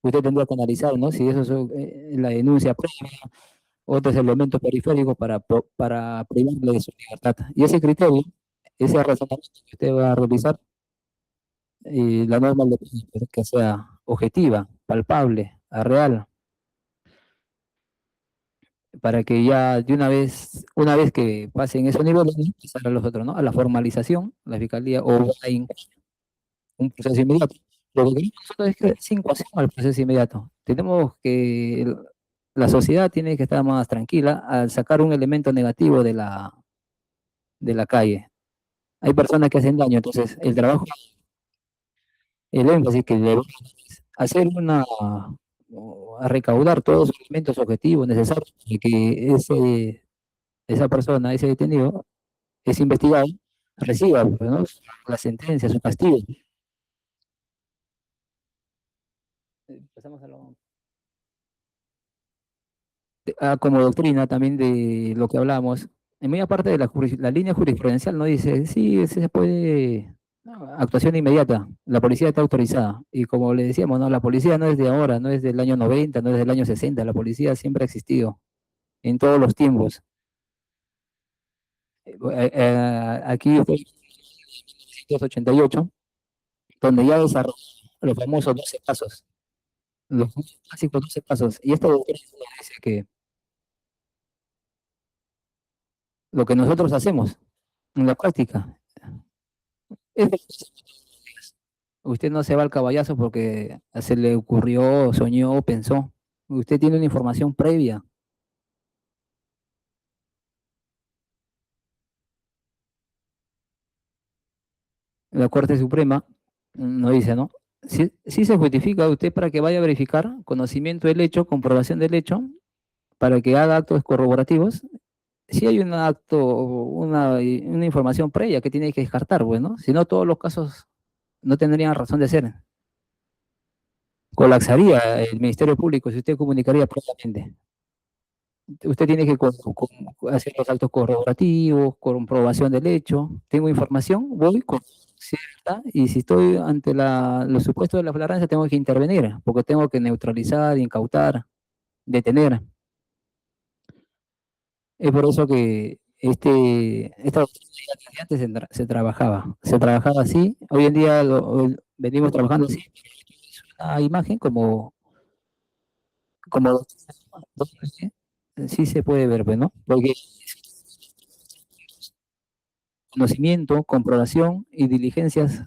Usted tendría que analizar, ¿no? Si eso es la denuncia previa, otros elementos periféricos para privarle de su libertad. Y ese criterio, ese razonamiento que usted va a realizar, la norma le pide que sea objetiva, palpable, real, para que ya de una vez que pasen esos niveles, ¿no? Pasar a los otros, ¿no? A la formalización, la fiscalía, o hay un proceso inmediato. Lo que queremos nosotros es que sin coacción al proceso inmediato. Tenemos que, la sociedad tiene que estar más tranquila al sacar un elemento negativo de la calle. Hay personas que hacen daño, entonces el trabajo, el énfasis que debemos hacer a recaudar todos los elementos objetivos necesarios y que esa persona, ese detenido, es investigado, reciba, pues, ¿no? La sentencia, su castigo. Pasamos a como doctrina también de lo que hablamos, en media parte de la línea jurisprudencial no dice, sí, se puede, no, actuación inmediata, la policía está autorizada. Y como le decíamos, ¿no? La policía no es de ahora, no es del año 90, no es del año 60, la policía siempre ha existido, en todos los tiempos. Aquí estoy en 1988, donde ya desarrolló los famosos 12 pasos, los clásicos 12 pasos. Y esta doctrina dice que lo que nosotros hacemos en la práctica es usted no se va al caballazo porque se le ocurrió, soñó, pensó. Usted tiene una información previa. La Corte Suprema no dice, ¿no? Sí, sí se justifica usted para que vaya a verificar conocimiento del hecho, comprobación del hecho, para que haga actos corroborativos, sí hay un acto, una información previa que tiene que descartar, pues, ¿no? Si no, todos los casos no tendrían razón de ser. Colapsaría el Ministerio Público si usted comunicaría previamente. Usted tiene que hacer los actos corroborativos, comprobación del hecho. Tengo información, voy con cierta, y si estoy ante los supuestos de la flagrancia, tengo que intervenir, porque tengo que neutralizar, incautar, detener. Es por eso que esta doctrina desde antes se trabajaba así. Hoy en día venimos trabajando así. Es una imagen como sí se puede ver, pues, ¿no? Porque conocimiento, comprobación y diligencias,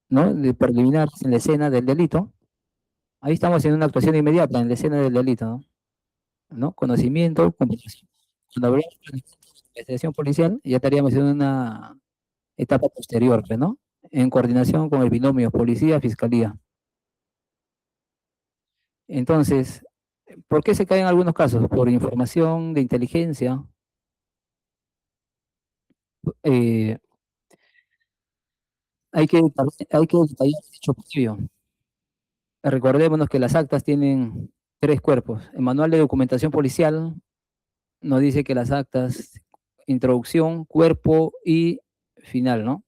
¿no? De preliminares en la escena del delito. Ahí estamos en una actuación inmediata en la escena del delito, ¿no? ¿No? Conocimiento, comprobación. Cuando hablamos de investigación policial, ya estaríamos en una etapa posterior, pues, ¿no? En coordinación con el binomio policía-fiscalía. Entonces, ¿por qué se caen algunos casos? Por información de inteligencia. eh, hay que detallar el hecho previo. Recordémonos que las actas tienen 3 cuerpos. El manual de documentación policial nos dice que las actas, introducción, cuerpo y final, ¿no?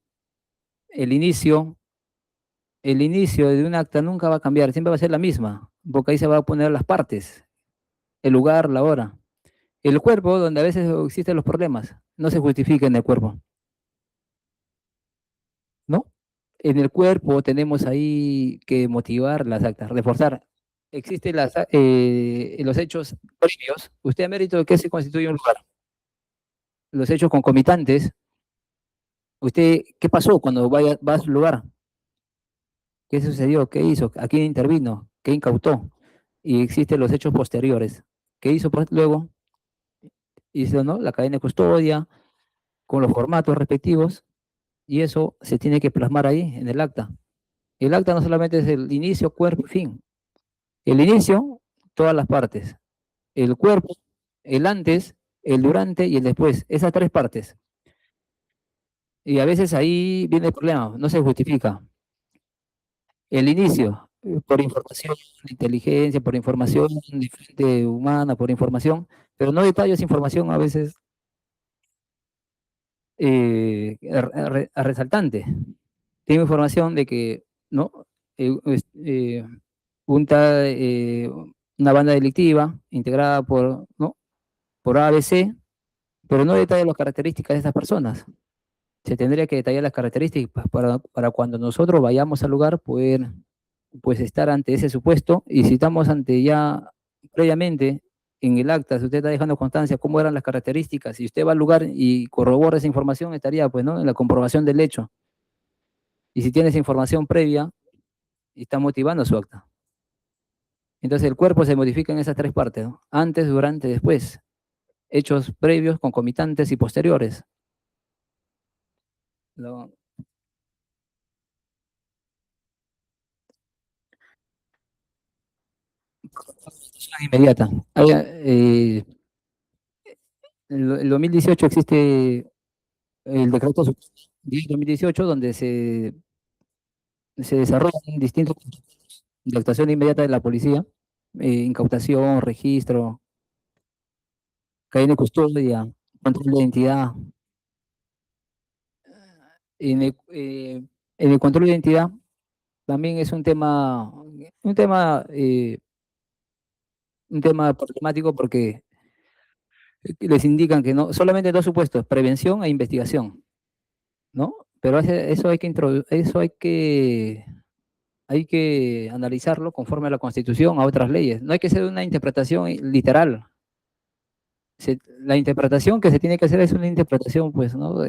El inicio, el inicio de un acta nunca va a cambiar, siempre va a ser la misma, porque ahí se va a poner las partes, el lugar, la hora. El cuerpo, donde a veces existen los problemas, no se justifica en el cuerpo, ¿no? En el cuerpo tenemos ahí que motivar las actas, reforzar. Existen los hechos previos. ¿Usted a mérito de qué se constituye un lugar? Los hechos concomitantes. ¿Usted qué pasó cuando va a su lugar? ¿Qué sucedió? ¿Qué hizo? ¿A quién intervino? ¿Qué incautó? Y existen los hechos posteriores. ¿Qué hizo pues, luego? Hizo, ¿no? La cadena de custodia con los formatos respectivos y eso se tiene que plasmar ahí en el acta. El acta no solamente es el inicio, cuerpo y fin. El inicio, todas las partes. El cuerpo, el antes, el durante y el después. Esas 3 partes. Y a veces ahí viene el problema, no se justifica. El inicio, por información de inteligencia, por información de fuente humana, por información, pero no detallo esa información a veces resaltante. Tengo información de que, ¿no? Junta, una banda delictiva integrada por, ¿no? Por ABC, pero no detalla las características de estas personas. Se tendría que detallar las características para cuando nosotros vayamos al lugar poder pues estar ante ese supuesto, y si estamos ante ya previamente en el acta, si usted está dejando constancia cómo eran las características, si usted va al lugar y corrobora esa información, estaría pues, ¿no? En la comprobación del hecho. Y si tiene esa información previa, está motivando su acta. Entonces el cuerpo se modifica en esas 3 partes, ¿no? Antes, durante, después. Hechos previos, concomitantes y posteriores. Lo, inmediata. En el 2018 existe el decreto 10/2018 donde se desarrollan distintos de actuación inmediata de la policía, incautación, registro, cadena de custodia, control de identidad. En el control de identidad también es un tema problemático porque les indican que no, solamente 2 supuestos, prevención e investigación, ¿no? Pero eso hay que analizarlo conforme a la Constitución, a otras leyes. No hay que hacer una interpretación literal. La interpretación que se tiene que hacer es una interpretación, pues, ¿no?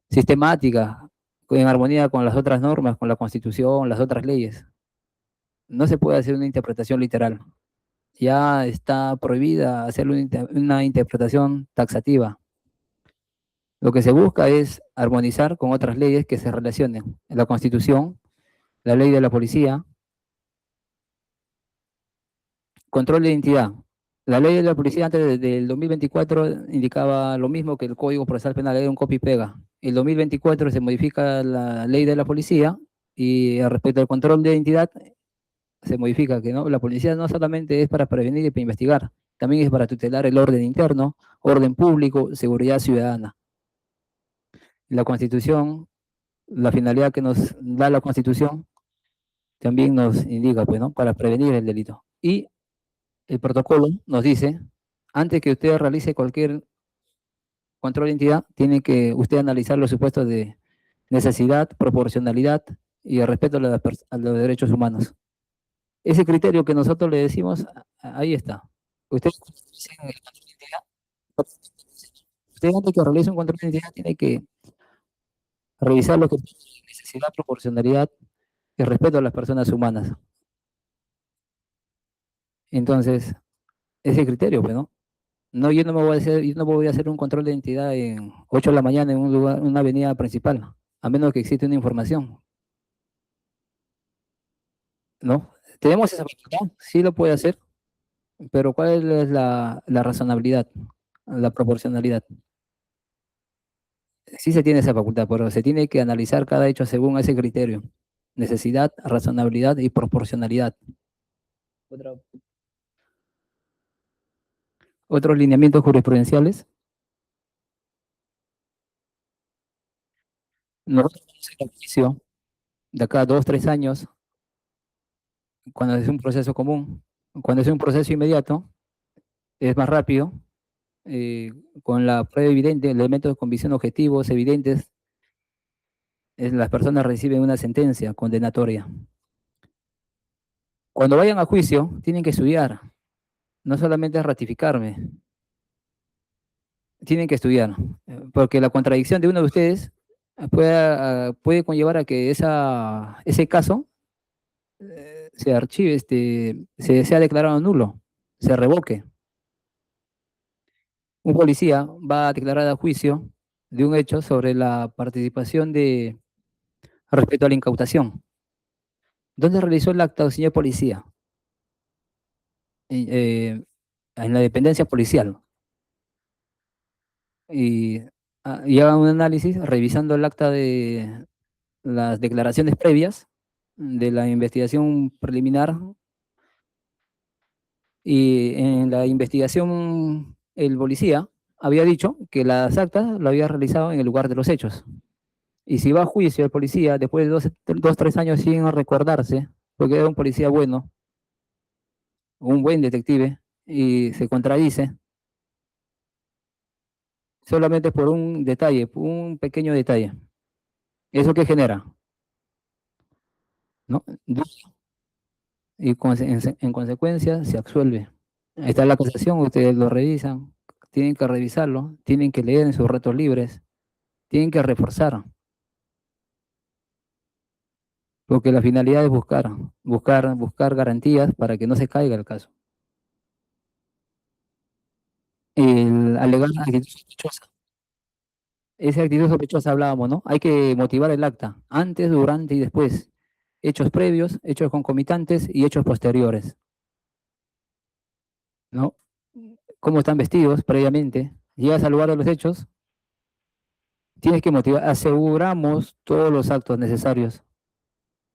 Sistemática, en armonía con las otras normas, con la Constitución, las otras leyes. No se puede hacer una interpretación literal. Ya está prohibida hacer una interpretación taxativa. Lo que se busca es armonizar con otras leyes que se relacionen. La Constitución, la ley de la policía, control de identidad. La ley de la policía antes del 2024 indicaba lo mismo que el Código Procesal Penal, era un copy y pega. El 2024 se modifica la ley de la policía y respecto al control de identidad se modifica que no, la policía no solamente es para prevenir y para investigar, también es para tutelar el orden interno, orden público, seguridad ciudadana. La Constitución, la finalidad que nos da la Constitución también nos indica, pues, ¿no? Para prevenir el delito. Y el protocolo nos dice, antes que usted realice cualquier control de identidad, tiene que usted analizar los supuestos de necesidad, proporcionalidad y el respeto a los derechos humanos. Ese criterio que nosotros le decimos, ahí está. Usted, usted antes que realice un control de identidad tiene que revisar lo que es necesidad, proporcionalidad y respeto a las personas humanas. Entonces, ese criterio, pues, ¿no? No, yo no voy a hacer un control de identidad en 8 de la mañana en un lugar, en una avenida principal, a menos que exista una información, ¿no? Tenemos esa facultad, sí lo puede hacer, pero ¿cuál es la razonabilidad, la proporcionalidad? Sí se tiene esa facultad, pero se tiene que analizar cada hecho según ese criterio. Necesidad, razonabilidad y proporcionalidad. Otros lineamientos jurisprudenciales. Nosotros vamos a ir a juicio de acá a 2, 3 años, cuando es un proceso común. Cuando es un proceso inmediato, es más rápido, con la prueba evidente, elementos de convicción objetivos, evidentes, las personas reciben una sentencia condenatoria. Cuando vayan a juicio, tienen que estudiar, no solamente ratificarme, tienen que estudiar, porque la contradicción de uno de ustedes puede conllevar a que ese caso se archive, se sea declarado nulo, se revoque. Un policía va a declarar a juicio de un hecho sobre la participación respecto a la incautación. ¿Dónde realizó el acta, señor policía? Eh, en la dependencia policial. Y, y hagan un análisis revisando el acta de las declaraciones previas de la investigación preliminar, y en la investigación el policía había dicho que las actas lo había realizado en el lugar de los hechos. Y si va a juicio el policía después de 2, 3 años sin recordarse, porque era un policía bueno, un buen detective, y se contradice, solamente por un detalle, un pequeño detalle. ¿Eso qué genera? ¿No? Y en consecuencia se absuelve. Ahí está la acusación, ustedes lo revisan, tienen que revisarlo, tienen que leer en sus ratos libres, tienen que reforzar, porque la finalidad es buscar garantías para que no se caiga el caso. El alegar actitud sospechosa. Esa actitud sospechosa hablábamos, ¿no? Hay que motivar el acta, antes, durante y después. Hechos previos, hechos concomitantes y hechos posteriores, ¿no? Cómo están vestidos previamente. Llegas al lugar de los hechos, tienes que motivar. Aseguramos todos los actos necesarios,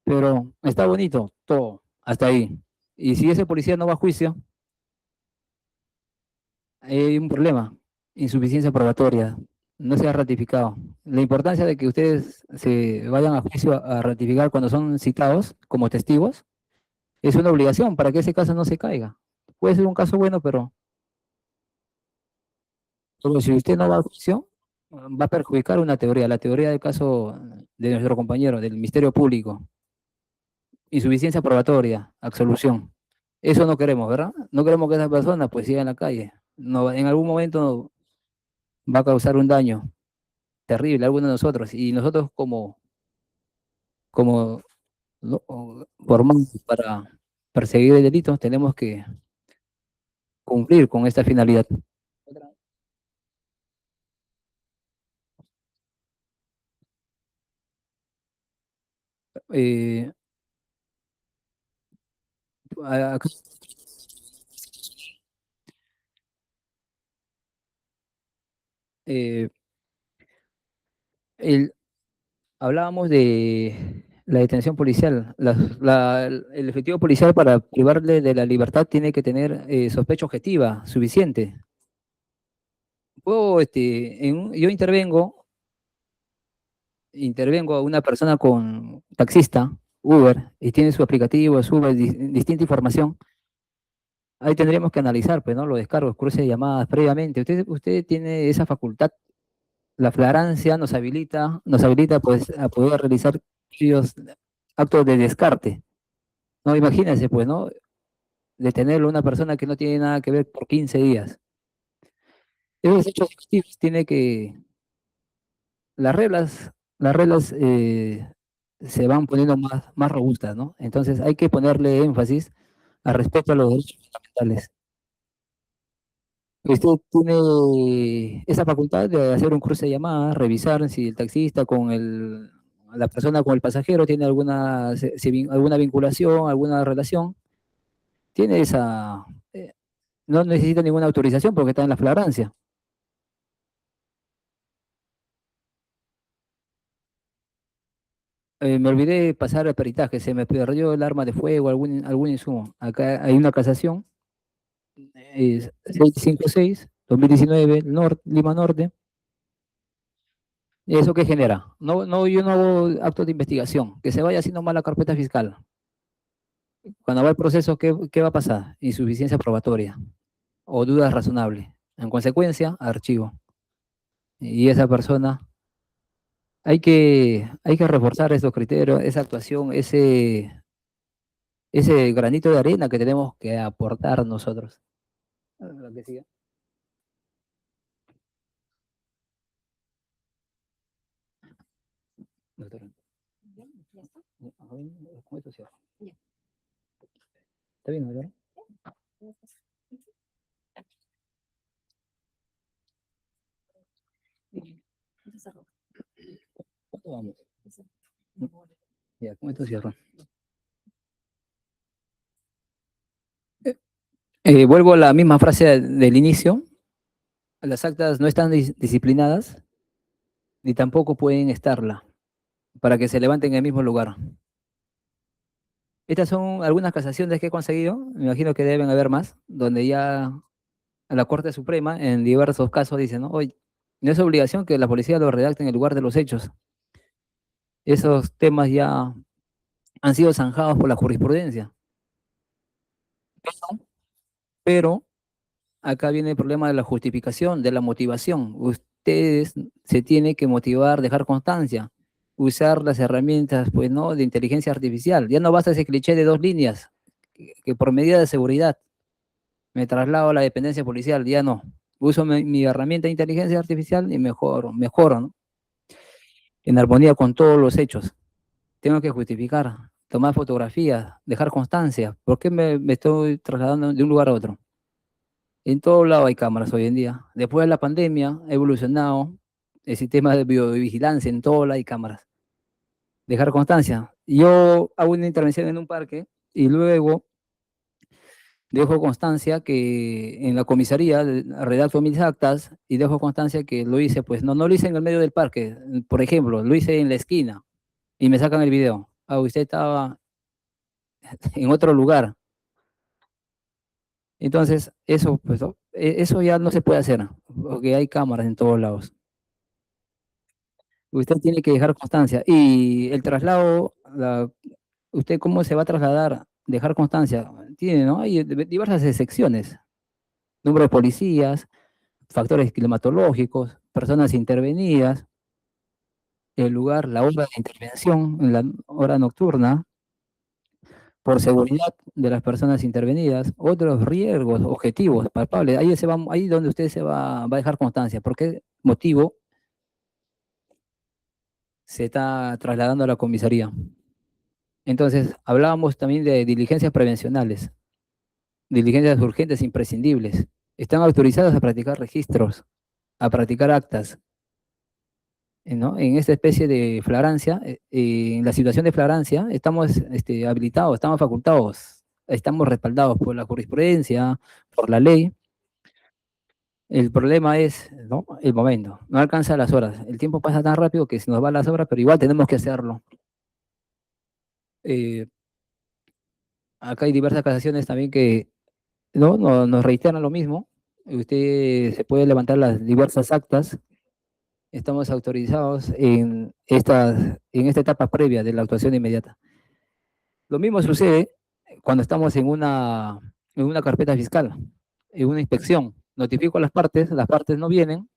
pero está bonito todo, hasta ahí. Y si ese policía no va a juicio, hay un problema, insuficiencia probatoria, no se ha ratificado. La importancia de que ustedes se vayan a juicio a ratificar cuando son citados como testigos es una obligación para que ese caso no se caiga. Puede ser un caso bueno, pero si usted no va a juicio, va a perjudicar una teoría, la teoría del caso de nuestro compañero, del Ministerio Público. Insuficiencia probatoria, absolución. Eso no queremos, ¿verdad? No queremos que esa persona pues siga en la calle. No, en algún momento va a causar un daño terrible a alguno de nosotros, y nosotros como ¿no? Formamos para perseguir el delito, tenemos que cumplir con esta finalidad. Eh, acá eh, el- hablábamos de la detención policial. El efectivo policial para privarle de la libertad tiene que tener sospecha objetiva suficiente. Yo intervengo a una persona con taxista, Uber, y tiene su aplicativo, sube distinta información. Ahí tendríamos que analizar, pues, ¿no? Los descargos, cruces de llamadas previamente. Usted tiene esa facultad. La flagrancia nos habilita pues a poder realizar aquellos actos de descarte. No, imagínense, pues, ¿no? Detenerlo a una persona que no tiene nada que ver por 15 días. Esos hechos delictivos tiene que, las reglas se van poniendo más robustas, ¿no? Entonces hay que ponerle énfasis al respeto a los derechos fundamentales. Usted tiene esa facultad de hacer un cruce de llamadas, revisar si el taxista la persona con el pasajero tiene alguna vinculación, alguna relación. Tiene no necesita ninguna autorización porque está en la flagrancia. Me olvidé pasar el peritaje, se me perdió el arma de fuego, algún insumo. Acá hay una casación, es 656, 2019, Lima Norte. ¿Y eso qué genera? No, no, yo no hago actos de investigación, que se vaya haciendo mal la carpeta fiscal. Cuando va el proceso, ¿qué va a pasar? Insuficiencia probatoria o duda razonable. En consecuencia, archivo. Y esa persona, hay que reforzar esos criterios, esa actuación, ese granito de arena que tenemos que aportar nosotros. La que siga. Doctora. Con esto cierro. ¿Está bien, doctora? ¿Cuánto vamos? Ya, con esto cierro. Vuelvo a la misma frase del inicio. Las actas no están disciplinadas, ni tampoco pueden estarla, para que se levanten en el mismo lugar. Estas son algunas casaciones que he conseguido, me imagino que deben haber más, donde ya la Corte Suprema en diversos casos dice, ¿no? Oye, no es obligación que la policía lo redacte en el lugar de los hechos. Esos temas ya han sido zanjados por la jurisprudencia. Pero acá viene el problema de la justificación, de la motivación. Ustedes se tienen que motivar, dejar constancia, usar las herramientas, pues, ¿no? De inteligencia artificial. Ya no basta ese cliché de 2 líneas, que por medida de seguridad me traslado a la dependencia policial, ya no. Uso mi herramienta de inteligencia artificial y mejoro, ¿no? En armonía con todos los hechos. Tengo que justificar, tomar fotografías, dejar constancia. ¿Por qué me estoy trasladando de un lugar a otro? En todo lado hay cámaras hoy en día. Después de la pandemia ha evolucionado el sistema de videovigilancia, en todo lado hay cámaras. Dejar constancia. Yo hago una intervención en un parque y luego dejo constancia que en la comisaría redacto mis actas y dejo constancia que lo hice, pues no lo hice en el medio del parque, por ejemplo, lo hice en la esquina y me sacan el video. Ah, usted estaba en otro lugar. Entonces, eso, pues, ¿no? Eso ya no se puede hacer, porque hay cámaras en todos lados. Usted tiene que dejar constancia. Y el traslado, ¿usted cómo se va a trasladar? Dejar constancia. Tiene, ¿no? Hay diversas secciones. Número de policías, factores climatológicos, personas intervenidas, el lugar, la hora de intervención, en la hora nocturna, por seguridad de las personas intervenidas, otros riesgos, objetivos, palpables. Ahí donde usted va a dejar constancia. ¿Por qué motivo se está trasladando a la comisaría? Entonces, hablábamos también de diligencias prevencionales, diligencias urgentes imprescindibles. Están autorizadas a practicar registros, a practicar actas, ¿no? En esta especie de flagrancia, en la situación de flagrancia, estamos habilitados, estamos facultados, estamos respaldados por la jurisprudencia, por la ley. El problema es, ¿no?, el momento. No alcanza las horas. El tiempo pasa tan rápido que se nos van las horas, pero igual tenemos que hacerlo. Eh, Acá hay diversas casaciones también que nos reiteran lo mismo. Usted se puede levantar las diversas actas. Estamos autorizados en esta etapa previa de la actuación inmediata. Lo mismo sucede cuando estamos en una carpeta fiscal, en una inspección. Notifico a las partes no vienen,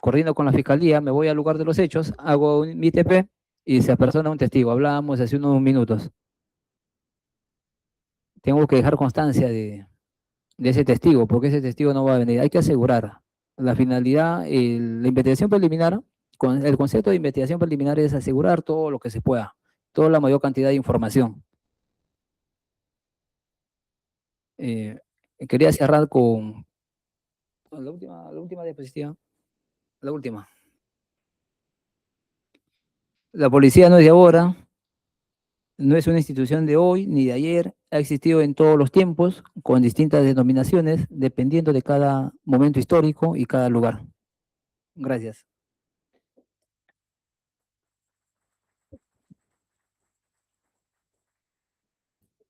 coordino con la fiscalía, me voy al lugar de los hechos, hago mi TP y se apersona un testigo. Hablábamos hace unos minutos. Tengo que dejar constancia de ese testigo, porque ese testigo no va a venir. Hay que asegurar la finalidad, la investigación preliminar. El concepto de investigación preliminar es asegurar todo lo que se pueda, toda la mayor cantidad de información. Quería cerrar con la última diapositiva. La última. La policía no es de ahora, no es una institución de hoy ni de ayer, ha existido en todos los tiempos, con distintas denominaciones, dependiendo de cada momento histórico y cada lugar. Gracias.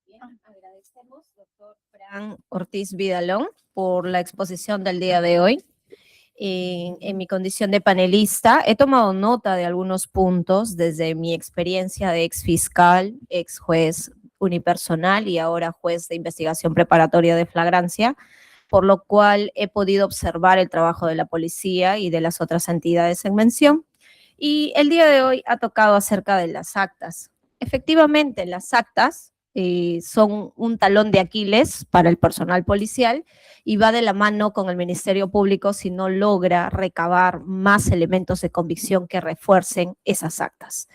Bien, agradecemos, doctor Fran Ortiz Vidalón, por la exposición del día de hoy. En mi condición de panelista, he tomado nota de algunos puntos desde mi experiencia de ex fiscal, ex juez unipersonal y ahora juez de investigación preparatoria de flagrancia, por lo cual he podido observar el trabajo de la policía y de las otras entidades en mención. Y el día de hoy ha tocado acerca de las actas. Efectivamente, las actas son un talón de Aquiles para el personal policial y va de la mano con el Ministerio Público si no logra recabar más elementos de convicción que refuercen esas actas.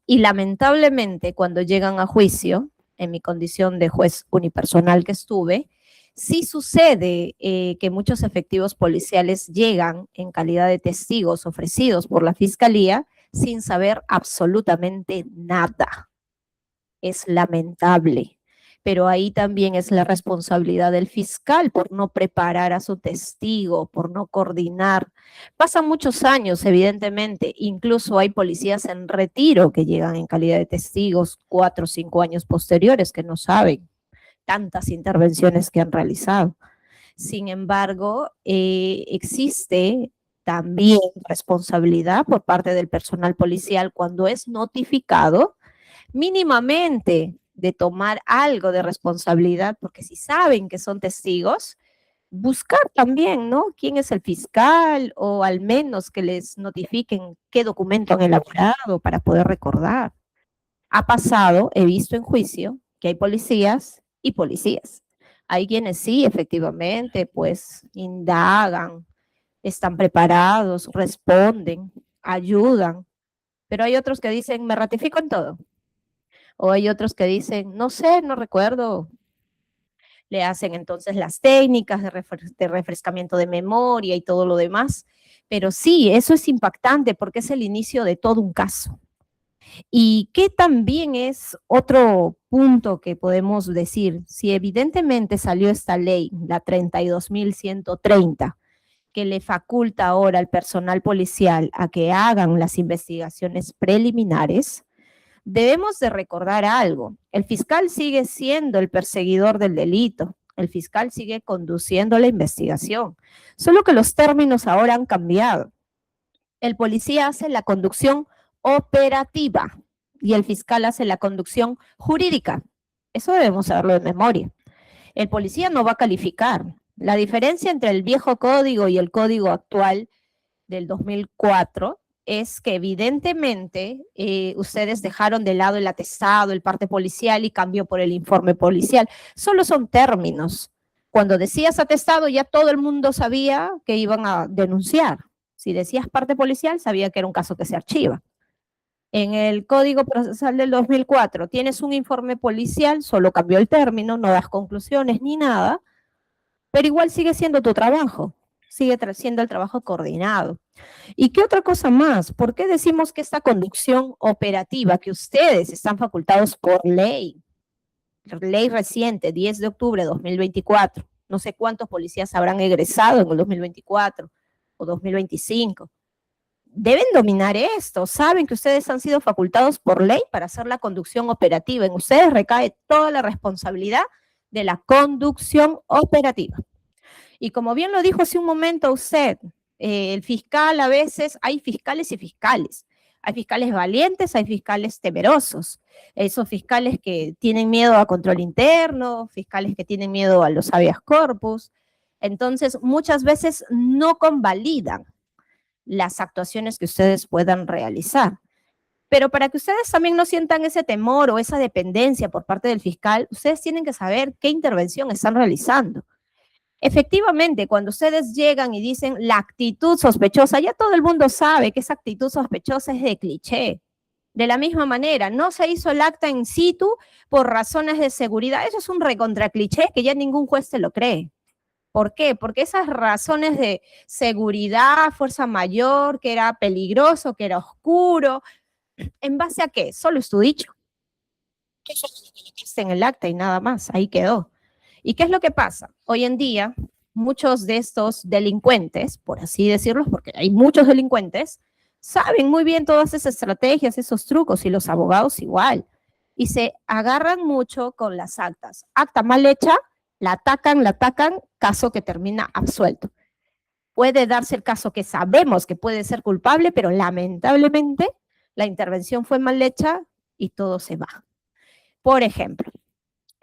Y lamentablemente, cuando llegan a juicio, en mi condición de juez unipersonal que estuve, sí sucede que muchos efectivos policiales llegan en calidad de testigos ofrecidos por la Fiscalía sin saber absolutamente nada. Es lamentable, pero ahí también es la responsabilidad del fiscal por no preparar a su testigo, por no coordinar. Pasan muchos años, evidentemente, incluso hay policías en retiro que llegan en calidad de testigos 4 o 5 años posteriores que no saben tantas intervenciones que han realizado. Sin embargo, existe también responsabilidad por parte del personal policial cuando es notificado mínimamente de tomar algo de responsabilidad, porque si saben que son testigos, buscar también, ¿no?, quién es el fiscal o al menos que les notifiquen qué documento han elaborado para poder recordar. Ha pasado, he visto en juicio, que hay policías y policías. Hay quienes sí, efectivamente, pues indagan, están preparados, responden, ayudan, pero hay otros que dicen, me ratifico en todo. O hay otros que dicen, no sé, no recuerdo. Le hacen entonces las técnicas de refrescamiento de memoria y todo lo demás. Pero sí, eso es impactante porque es el inicio de todo un caso. Y que también es otro punto que podemos decir, si evidentemente salió esta ley, la 32.130, que le faculta ahora al personal policial a que hagan las investigaciones preliminares, debemos de recordar algo. El fiscal sigue siendo el perseguidor del delito. El fiscal sigue conduciendo la investigación. Solo que los términos ahora han cambiado. El policía hace la conducción operativa y el fiscal hace la conducción jurídica. Eso debemos saberlo de memoria. El policía no va a calificar. La diferencia entre el viejo código y el código actual del 2004 es que evidentemente ustedes dejaron de lado el atestado, el parte policial y cambió por el informe policial. Solo son términos. Cuando decías atestado ya todo el mundo sabía que iban a denunciar. Si decías parte policial sabía que era un caso que se archiva. En el Código Procesal del 2004 tienes un informe policial, solo cambió el término, no das conclusiones ni nada, pero igual sigue siendo tu trabajo, sigue siendo el trabajo coordinado. ¿Y qué otra cosa más? ¿Por qué decimos que esta conducción operativa, que ustedes están facultados por ley reciente, 10 de octubre de 2024, No sé cuántos policías habrán egresado en el 2024 o 2025. Deben dominar esto, saben que ustedes han sido facultados por ley para hacer la conducción operativa. En ustedes recae toda la responsabilidad de la conducción operativa. Y como bien lo dijo hace un momento usted, el fiscal a veces, hay fiscales y fiscales. Hay fiscales valientes, hay fiscales temerosos. Esos fiscales que tienen miedo a control interno, fiscales que tienen miedo a los habeas corpus. Entonces, muchas veces no convalidan las actuaciones que ustedes puedan realizar. Pero para que ustedes también no sientan ese temor o esa dependencia por parte del fiscal, ustedes tienen que saber qué intervención están realizando. Efectivamente, cuando ustedes llegan y dicen la actitud sospechosa, ya todo el mundo sabe que esa actitud sospechosa es de cliché. De la misma manera, no se hizo el acta in situ por razones de seguridad. Eso es un recontra cliché que ya ningún juez te lo cree. ¿Por qué? Porque esas razones de seguridad, fuerza mayor, que era peligroso, que era oscuro, ¿en base a qué? Solo es tu dicho. Eso es lo que metiste en el acta y nada más, ahí quedó. ¿Y qué es lo que pasa? Hoy en día, muchos de estos delincuentes, por así decirlo, porque hay muchos delincuentes, saben muy bien todas esas estrategias, esos trucos, y los abogados igual. Y se agarran mucho con las actas. Acta mal hecha, la atacan, caso que termina absuelto. Puede darse el caso que sabemos que puede ser culpable, pero lamentablemente la intervención fue mal hecha y todo se va. Por ejemplo,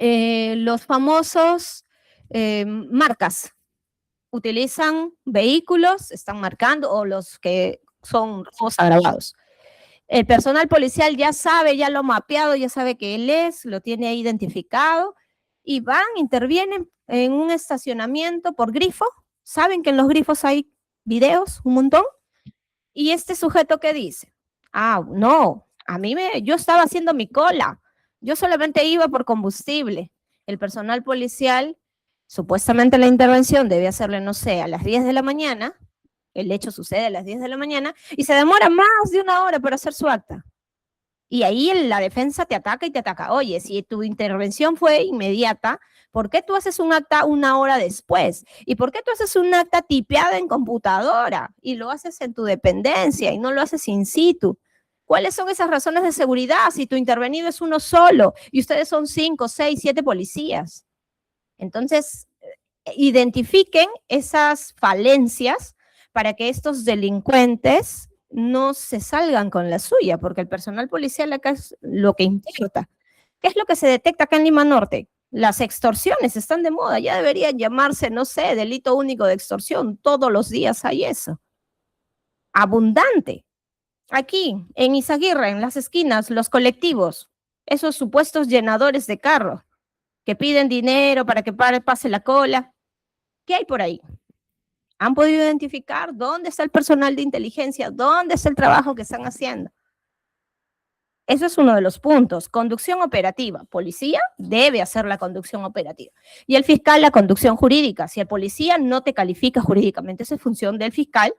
los famosos marcas utilizan vehículos, están marcando, o los que son robos agravados. El personal policial ya sabe, ya lo ha mapeado, ya sabe que él es, lo tiene ahí identificado, y van, intervienen en un estacionamiento por grifo. Saben que en los grifos hay videos, un montón, y este sujeto que dice, no, yo estaba haciendo mi cola, yo solamente iba por combustible. El personal policial, supuestamente la intervención debe hacerle, no sé, a las 10 de la mañana, el hecho sucede a las 10 de la mañana, y se demora más de una hora para hacer su acta. Y ahí la defensa te ataca y te ataca. Oye, si tu intervención fue inmediata, ¿por qué tú haces un acta una hora después? ¿Y por qué tú haces un acta tipeada en computadora y lo haces en tu dependencia y no lo haces in situ? ¿Cuáles son esas razones de seguridad si tu intervenido es uno solo y ustedes son 5, 6, 7 policías? Entonces, identifiquen esas falencias para que estos delincuentes no se salgan con la suya, porque el personal policial acá es lo que importa. ¿Qué es lo que se detecta acá en Lima Norte? Las extorsiones están de moda, ya deberían llamarse, no sé, delito único de extorsión. Todos los días hay eso. Abundante. Aquí, en Izaguirre, en las esquinas, los colectivos, esos supuestos llenadores de carro que piden dinero para que pase la cola. ¿Qué hay por ahí? ¿Han podido identificar dónde está el personal de inteligencia? ¿Dónde está el trabajo que están haciendo? Eso es uno de los puntos. Conducción operativa. Policía debe hacer la conducción operativa. Y el fiscal la conducción jurídica. Si el policía no te califica jurídicamente, esa es función del fiscal,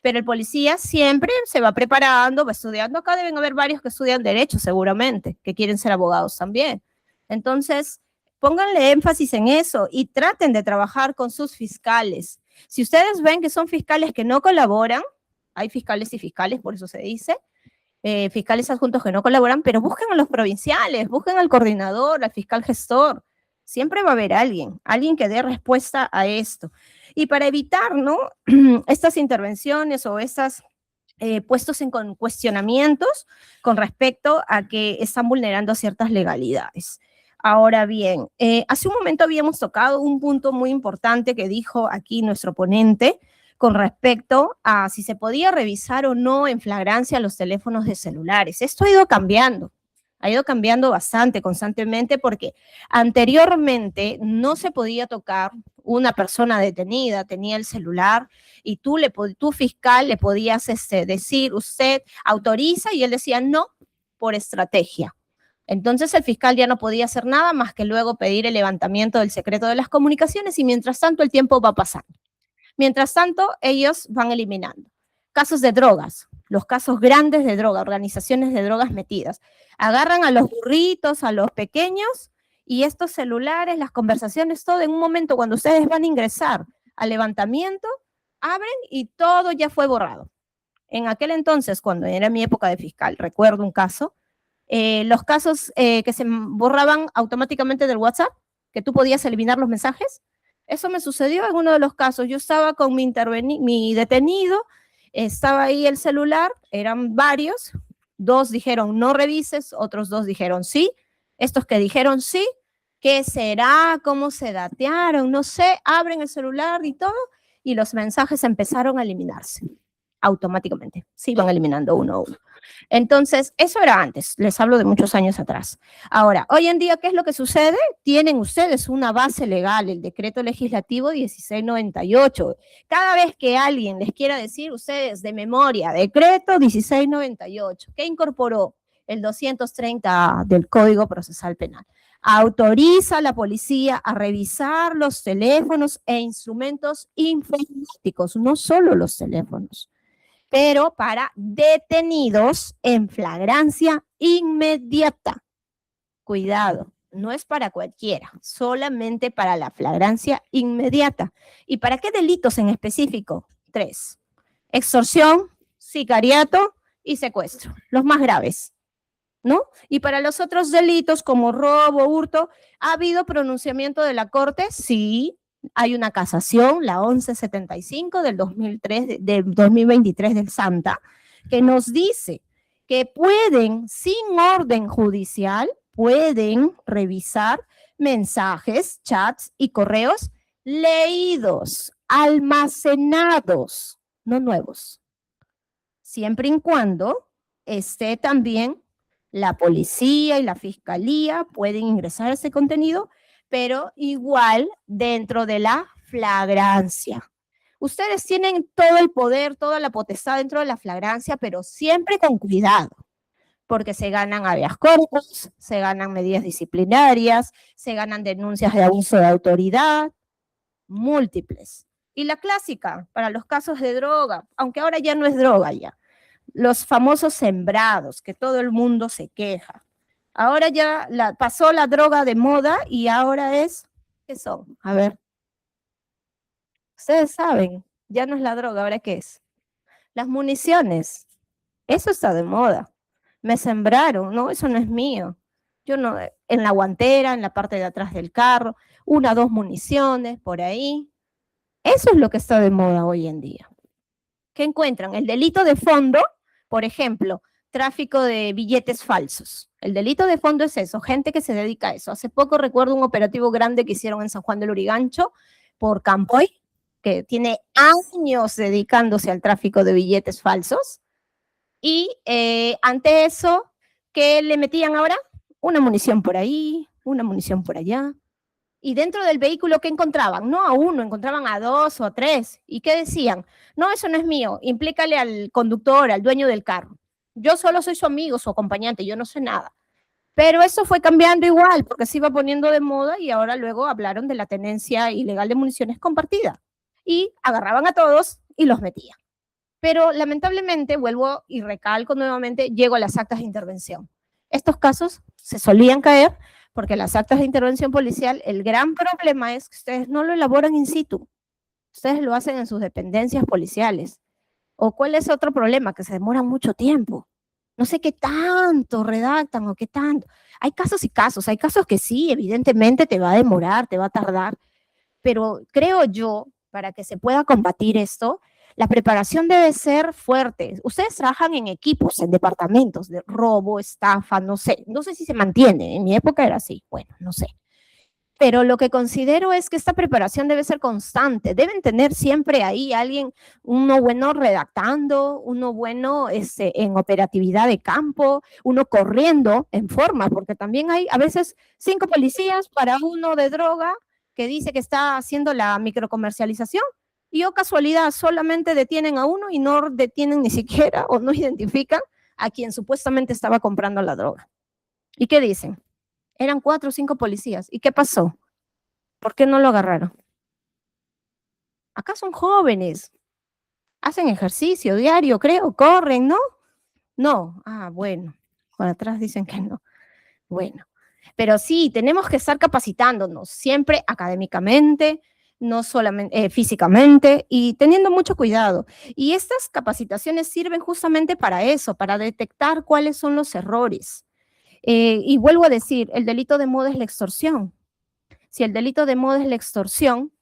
pero el policía siempre se va preparando, va estudiando. Acá deben haber varios que estudian derecho seguramente, que quieren ser abogados también. Entonces, pónganle énfasis en eso y traten de trabajar con sus fiscales. Si ustedes ven que son fiscales que no colaboran, hay fiscales y fiscales, por eso se dice, fiscales adjuntos que no colaboran, pero busquen a los provinciales, busquen al coordinador, al fiscal gestor. Siempre va a haber alguien que dé respuesta a esto. Y para evitar, ¿no?, estas intervenciones o estas puestos en cuestionamientos con respecto a que están vulnerando ciertas legalidades. Ahora bien, hace un momento habíamos tocado un punto muy importante que dijo aquí nuestro ponente con respecto a si se podía revisar o no en flagrancia los teléfonos de celulares. Esto ha ido cambiando bastante, constantemente, porque anteriormente no se podía tocar. Una persona detenida tenía el celular y tu fiscal le podías decir, usted autoriza, y él decía no, por estrategia. Entonces el fiscal ya no podía hacer nada más que luego pedir el levantamiento del secreto de las comunicaciones, y mientras tanto el tiempo va pasando. Mientras tanto ellos van eliminando. Casos de drogas, los casos grandes de droga, organizaciones de drogas metidas. Agarran a los burritos, a los pequeños, Y estos celulares, las conversaciones, todo en un momento cuando ustedes van a ingresar al levantamiento, abren y todo ya fue borrado. En aquel entonces, cuando era mi época de fiscal, recuerdo un caso, los casos que se borraban automáticamente del WhatsApp, que tú podías eliminar los mensajes, eso me sucedió en uno de los casos. Yo estaba con mi detenido, estaba ahí el celular, eran varios, 2 dijeron no revises, otros 2 dijeron sí. Estos que dijeron sí, ¿qué será? ¿Cómo se datearon? No sé, abren el celular y todo, y los mensajes empezaron a eliminarse automáticamente. Se iban eliminando uno a uno. Entonces, eso era antes, les hablo de muchos años atrás. Ahora, hoy en día, ¿qué es lo que sucede? Tienen ustedes una base legal, el decreto legislativo 1698. Cada vez que alguien les quiera decir, ustedes de memoria, decreto 1698, ¿qué incorporó? El 230 del Código Procesal Penal. Autoriza a la policía a revisar los teléfonos e instrumentos informáticos, no solo los teléfonos, pero para detenidos en flagrancia inmediata. Cuidado, no es para cualquiera, solamente para la flagrancia inmediata. ¿Y para qué delitos en específico? 3. Extorsión, sicariato y secuestro, los más graves, ¿no? Y para los otros delitos como robo, hurto, ¿ha habido pronunciamiento de la Corte? Sí. Hay una casación, la 1175 del 2023 del Santa, que nos dice que pueden, sin orden judicial, pueden revisar mensajes, chats y correos leídos, almacenados, no nuevos, siempre y cuando esté también la policía y la fiscalía pueden ingresar a ese contenido, pero igual dentro de la flagrancia. Ustedes tienen todo el poder, toda la potestad dentro de la flagrancia, pero siempre con cuidado, porque se ganan habeas corpus, se ganan medidas disciplinarias, se ganan denuncias de abuso de autoridad, múltiples. Y la clásica, para los casos de droga, aunque ahora ya no es droga ya, los famosos sembrados, que todo el mundo se queja. Ahora ya pasó la droga de moda y ahora es, ¿qué son? A ver. Ustedes saben, ya no es la droga, ¿ahora qué es? Las municiones. Eso está de moda. Me sembraron, no, eso no es mío. Yo no, en la guantera, en la parte de atrás del carro, 1 o 2 municiones por ahí. Eso es lo que está de moda hoy en día. ¿Qué encuentran? El delito de fondo, por ejemplo, tráfico de billetes falsos. El delito de fondo es eso, gente que se dedica a eso. Hace poco recuerdo un operativo grande que hicieron en San Juan del Lurigancho por Campoy, que tiene años dedicándose al tráfico de billetes falsos. Y ante eso, ¿qué le metían ahora? Una munición por ahí, una munición por allá. Y dentro del vehículo, ¿qué encontraban? No a 1, encontraban a 2 o a 3. ¿Y qué decían? No, eso no es mío, implícale al conductor, al dueño del carro. Yo solo soy su amigo, su acompañante, yo no sé nada. Pero eso fue cambiando igual, porque se iba poniendo de moda y ahora luego hablaron de la tenencia ilegal de municiones compartida. Y agarraban a todos y los metían. Pero lamentablemente, vuelvo y recalco nuevamente, llego a las actas de intervención. Estos casos se solían caer porque las actas de intervención policial, el gran problema es que ustedes no lo elaboran in situ. Ustedes lo hacen en sus dependencias policiales. ¿O cuál es otro problema? Que se demoran mucho tiempo. No sé qué tanto redactan o qué tanto. Hay casos y casos. Hay casos que sí, evidentemente te va a demorar, te va a tardar. Pero creo yo, para que se pueda combatir esto, la preparación debe ser fuerte. Ustedes trabajan en equipos, en departamentos de robo, estafa, no sé si se mantiene. En mi época era así, bueno, no sé. Pero lo que considero es que esta preparación debe ser constante. Deben tener siempre ahí alguien, uno bueno redactando, uno bueno en operatividad de campo, uno corriendo en forma, porque también hay a veces 5 policías para uno de droga que dice que está haciendo la microcomercialización. Y casualidad, solamente detienen a uno y no detienen ni siquiera o no identifican a quien supuestamente estaba comprando la droga. ¿Y qué dicen? Eran 4 o 5 policías. ¿Y qué pasó? ¿Por qué no lo agarraron? Acá son jóvenes. Hacen ejercicio diario, creo, corren, ¿no? No. Ah, bueno. Por atrás dicen que no. Bueno. Pero sí, tenemos que estar capacitándonos siempre académicamente, no solamente físicamente, y teniendo mucho cuidado. Y estas capacitaciones sirven justamente para eso, para detectar cuáles son los errores. Y vuelvo a decir, el delito de moda es la extorsión. Si el delito de moda es la extorsión,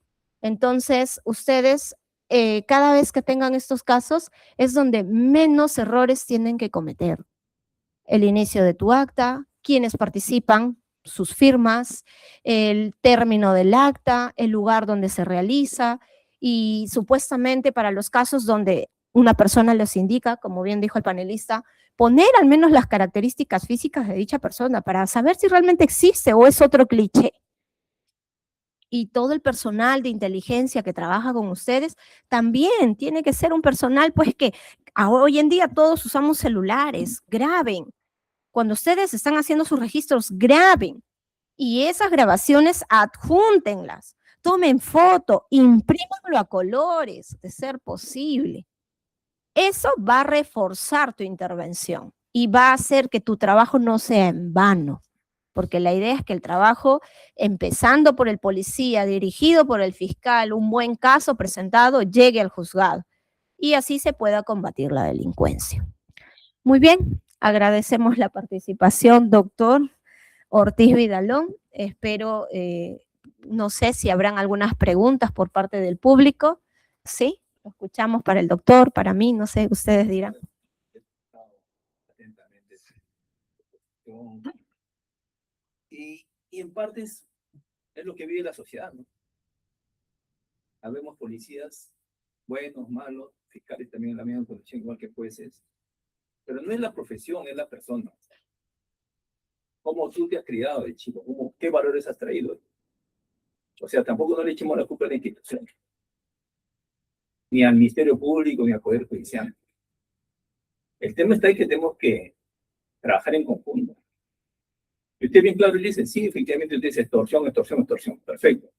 entonces ustedes, cada vez que tengan estos casos, es donde menos errores tienen que cometer. El inicio de tu acta, quienes participan, sus firmas, el término del acta, el lugar donde se realiza y supuestamente para los casos donde una persona les indica, como bien dijo el panelista, poner al menos las características físicas de dicha persona para saber si realmente existe o es otro cliché. Y todo el personal de inteligencia que trabaja con ustedes también tiene que ser un personal, pues que hoy en día todos usamos celulares, graben. Cuando ustedes están haciendo sus registros, graben. Y esas grabaciones adjúntenlas, tomen foto, imprímanlo a colores, de ser posible. Eso va a reforzar tu intervención y va a hacer que tu trabajo no sea en vano. Porque la idea es que el trabajo, empezando por el policía, dirigido por el fiscal, un buen caso presentado, llegue al juzgado y así se pueda combatir la delincuencia. Muy bien, agradecemos la participación, doctor Ortiz Vidalón. Espero, no sé si habrán algunas preguntas por parte del público. Sí, lo escuchamos para el doctor, para mí, no sé, ustedes dirán. Y en parte es lo que vive la sociedad, ¿no? Habemos policías buenos, malos, fiscales también en la misma condición, igual que jueces. Pero no es la profesión, es la persona. ¿Cómo tú te has criado de chico? ¿Qué valores has traído? O sea, tampoco no le echemos la culpa a la institución, ni al Ministerio Público, ni al Poder Judicial. El tema está en que tenemos que trabajar en conjunto. Y usted bien claro dice, sí, efectivamente usted dice extorsión, extorsión, extorsión. Perfecto.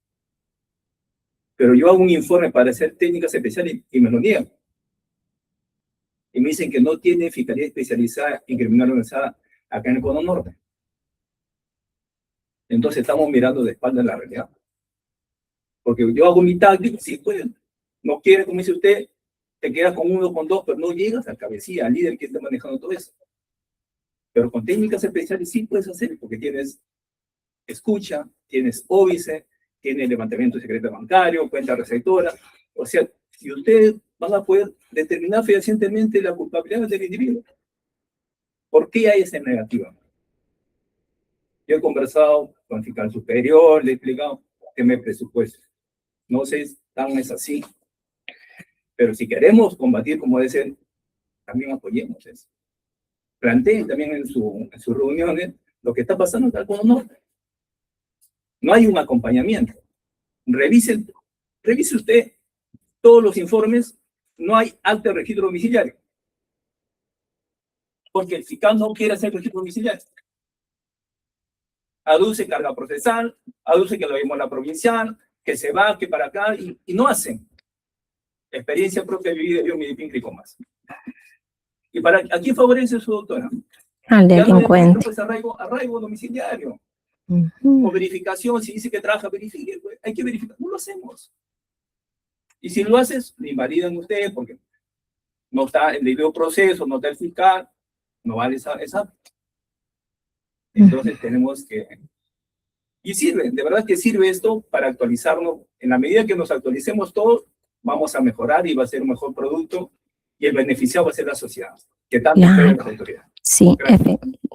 Pero yo hago un informe para hacer técnicas especiales y me lo niegan. Y me dicen que no tiene fiscalía especializada en criminal organizada acá en el Cono Norte. Entonces estamos mirando de espalda en la realidad. Porque yo hago mi táctica, sí, pues, no quiere, como dice usted, te quedas con uno, con dos, pero no llegas al cabecilla, al líder que está manejando todo eso. Pero con técnicas especiales sí puedes hacer, porque tienes escucha, tienes óbice, tienes levantamiento de secreto bancario, cuenta receptora. O sea, si ustedes van a poder determinar fehacientemente la culpabilidad del individuo. ¿Por qué hay esa negativa? Yo he conversado con el fiscal superior, le he explicado que me presupuesto. No sé si tan es así. Pero si queremos combatir como debe ser, también apoyemos eso. Planteen también en sus reuniones lo que está pasando en el Cono Norte. No hay un acompañamiento. Revise usted todos los informes, no hay acta de registro domiciliario. Porque el fiscal no quiere hacer registro domiciliario. Aduce carga procesal, aduce que lo vimos en la provincial, que se va, que para acá, y no hacen. Experiencia propia vivida, yo me identifico más. ¿Y ¿a quién favorece su doctora? Al delincuente. Pues arraigo domiciliario. Uh-huh. O verificación, si dice que trabaja, verifique. Pues, hay que verificar. No lo hacemos. Y si lo haces, lo invalidan ustedes porque no está el debido proceso, no está el fiscal, no vale esa. Entonces tenemos que... Y sirve, de verdad que sirve esto para actualizarnos. En la medida que nos actualicemos todos, vamos a mejorar y va a ser un mejor producto y el beneficiado va a ser la sociedad, que tanto espera las autoridades. Sí,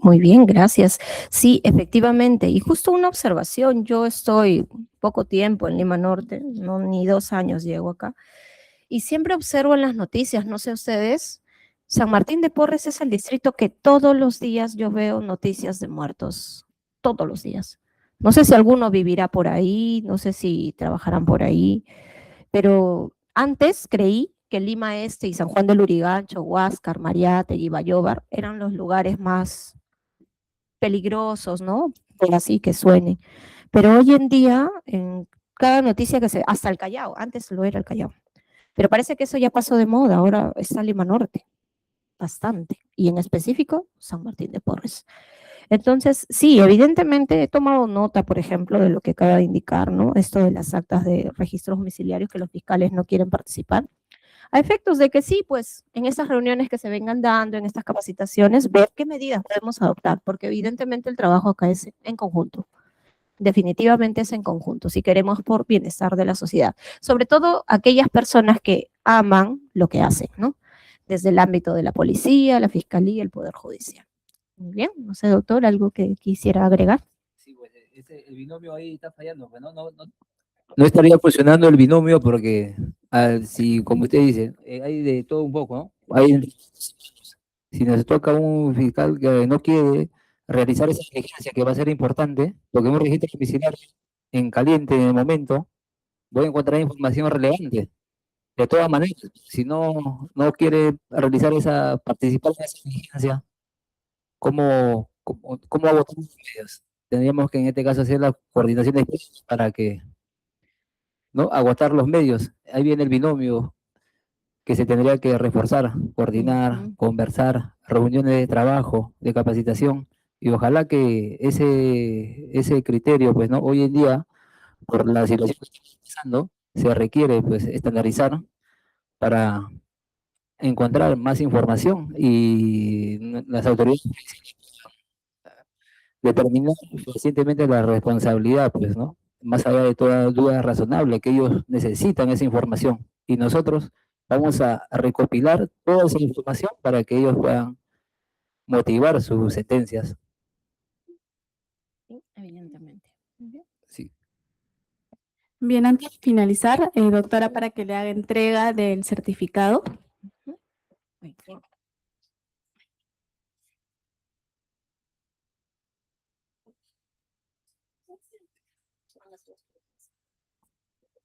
muy bien, gracias. Sí, efectivamente. Y justo una observación, yo estoy poco tiempo en Lima Norte, no ni 2 años llego acá, y siempre observo en las noticias, no sé ustedes, San Martín de Porres es el distrito que todos los días yo veo noticias de muertos, todos los días. No sé si alguno vivirá por ahí, no sé si trabajarán por ahí, pero antes creí que Lima Este y San Juan del Lurigancho, Huáscar, Mariate y Bayóvar eran los lugares más peligrosos, ¿no? Por así que suene. Pero hoy en día, en cada noticia hasta el Callao, antes lo era el Callao. Pero parece que eso ya pasó de moda, ahora está Lima Norte, bastante. Y en específico, San Martín de Porres. Entonces, sí, evidentemente he tomado nota, por ejemplo, de lo que acaba de indicar, ¿no? Esto de las actas de registros domiciliarios que los fiscales no quieren participar. A efectos de que sí, pues en estas reuniones que se vengan dando, en estas capacitaciones, ver qué medidas podemos adoptar, porque evidentemente el trabajo acá es en conjunto. Definitivamente es en conjunto, si queremos por bienestar de la sociedad. Sobre todo aquellas personas que aman lo que hacen, ¿no? Desde el ámbito de la policía, la fiscalía, el Poder Judicial. Muy bien, no sé, doctor, algo que quisiera agregar. Sí, pues el binomio ahí está fallando, pues no estaría funcionando el binomio porque, si, como usted dice, hay de todo un poco, ¿no? Si nos toca un fiscal que no quiere realizar esa diligencia que va a ser importante, porque un registro domiciliario en caliente, en el momento, voy a encontrar información relevante. De todas maneras, si no quiere realizar participar en esa diligencia, ¿cómo agotar los medios? Tendríamos que en este caso hacer la coordinación de esfuerzos para que, ¿no? Agotar los medios. Ahí viene el binomio que se tendría que reforzar, coordinar, conversar, reuniones de trabajo, de capacitación, y ojalá que ese criterio, pues, ¿no? Hoy en día, por la situación que estamos pasando, se requiere, pues, estandarizar para encontrar más información y las autoridades determinar recientemente la responsabilidad, pues, ¿no? Más allá de toda duda razonable, que ellos necesitan esa información y nosotros vamos a recopilar toda esa información para que ellos puedan motivar sus sentencias. Sí, evidentemente. Sí. Bien, antes de finalizar, doctora, para que le haga entrega del certificado. Muy bien.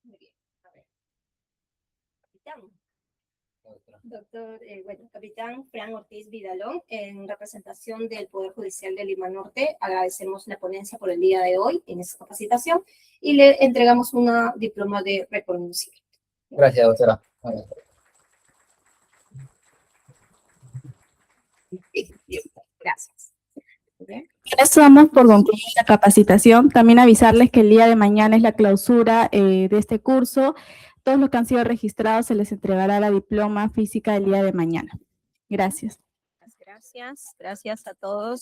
Muy bien, a ver. Capitán. Doctor, capitán Fran Ortiz Vidalón, en representación del Poder Judicial de Lima Norte, agradecemos la ponencia por el día de hoy en esta capacitación y le entregamos una diploma de reconocimiento. Gracias, doctora. Gracias. Bien. Con esto damos por concluida la capacitación. También avisarles que el día de mañana es la clausura de este curso. Todos los que han sido registrados se les entregará la diploma física el día de mañana. Gracias. Gracias a todos.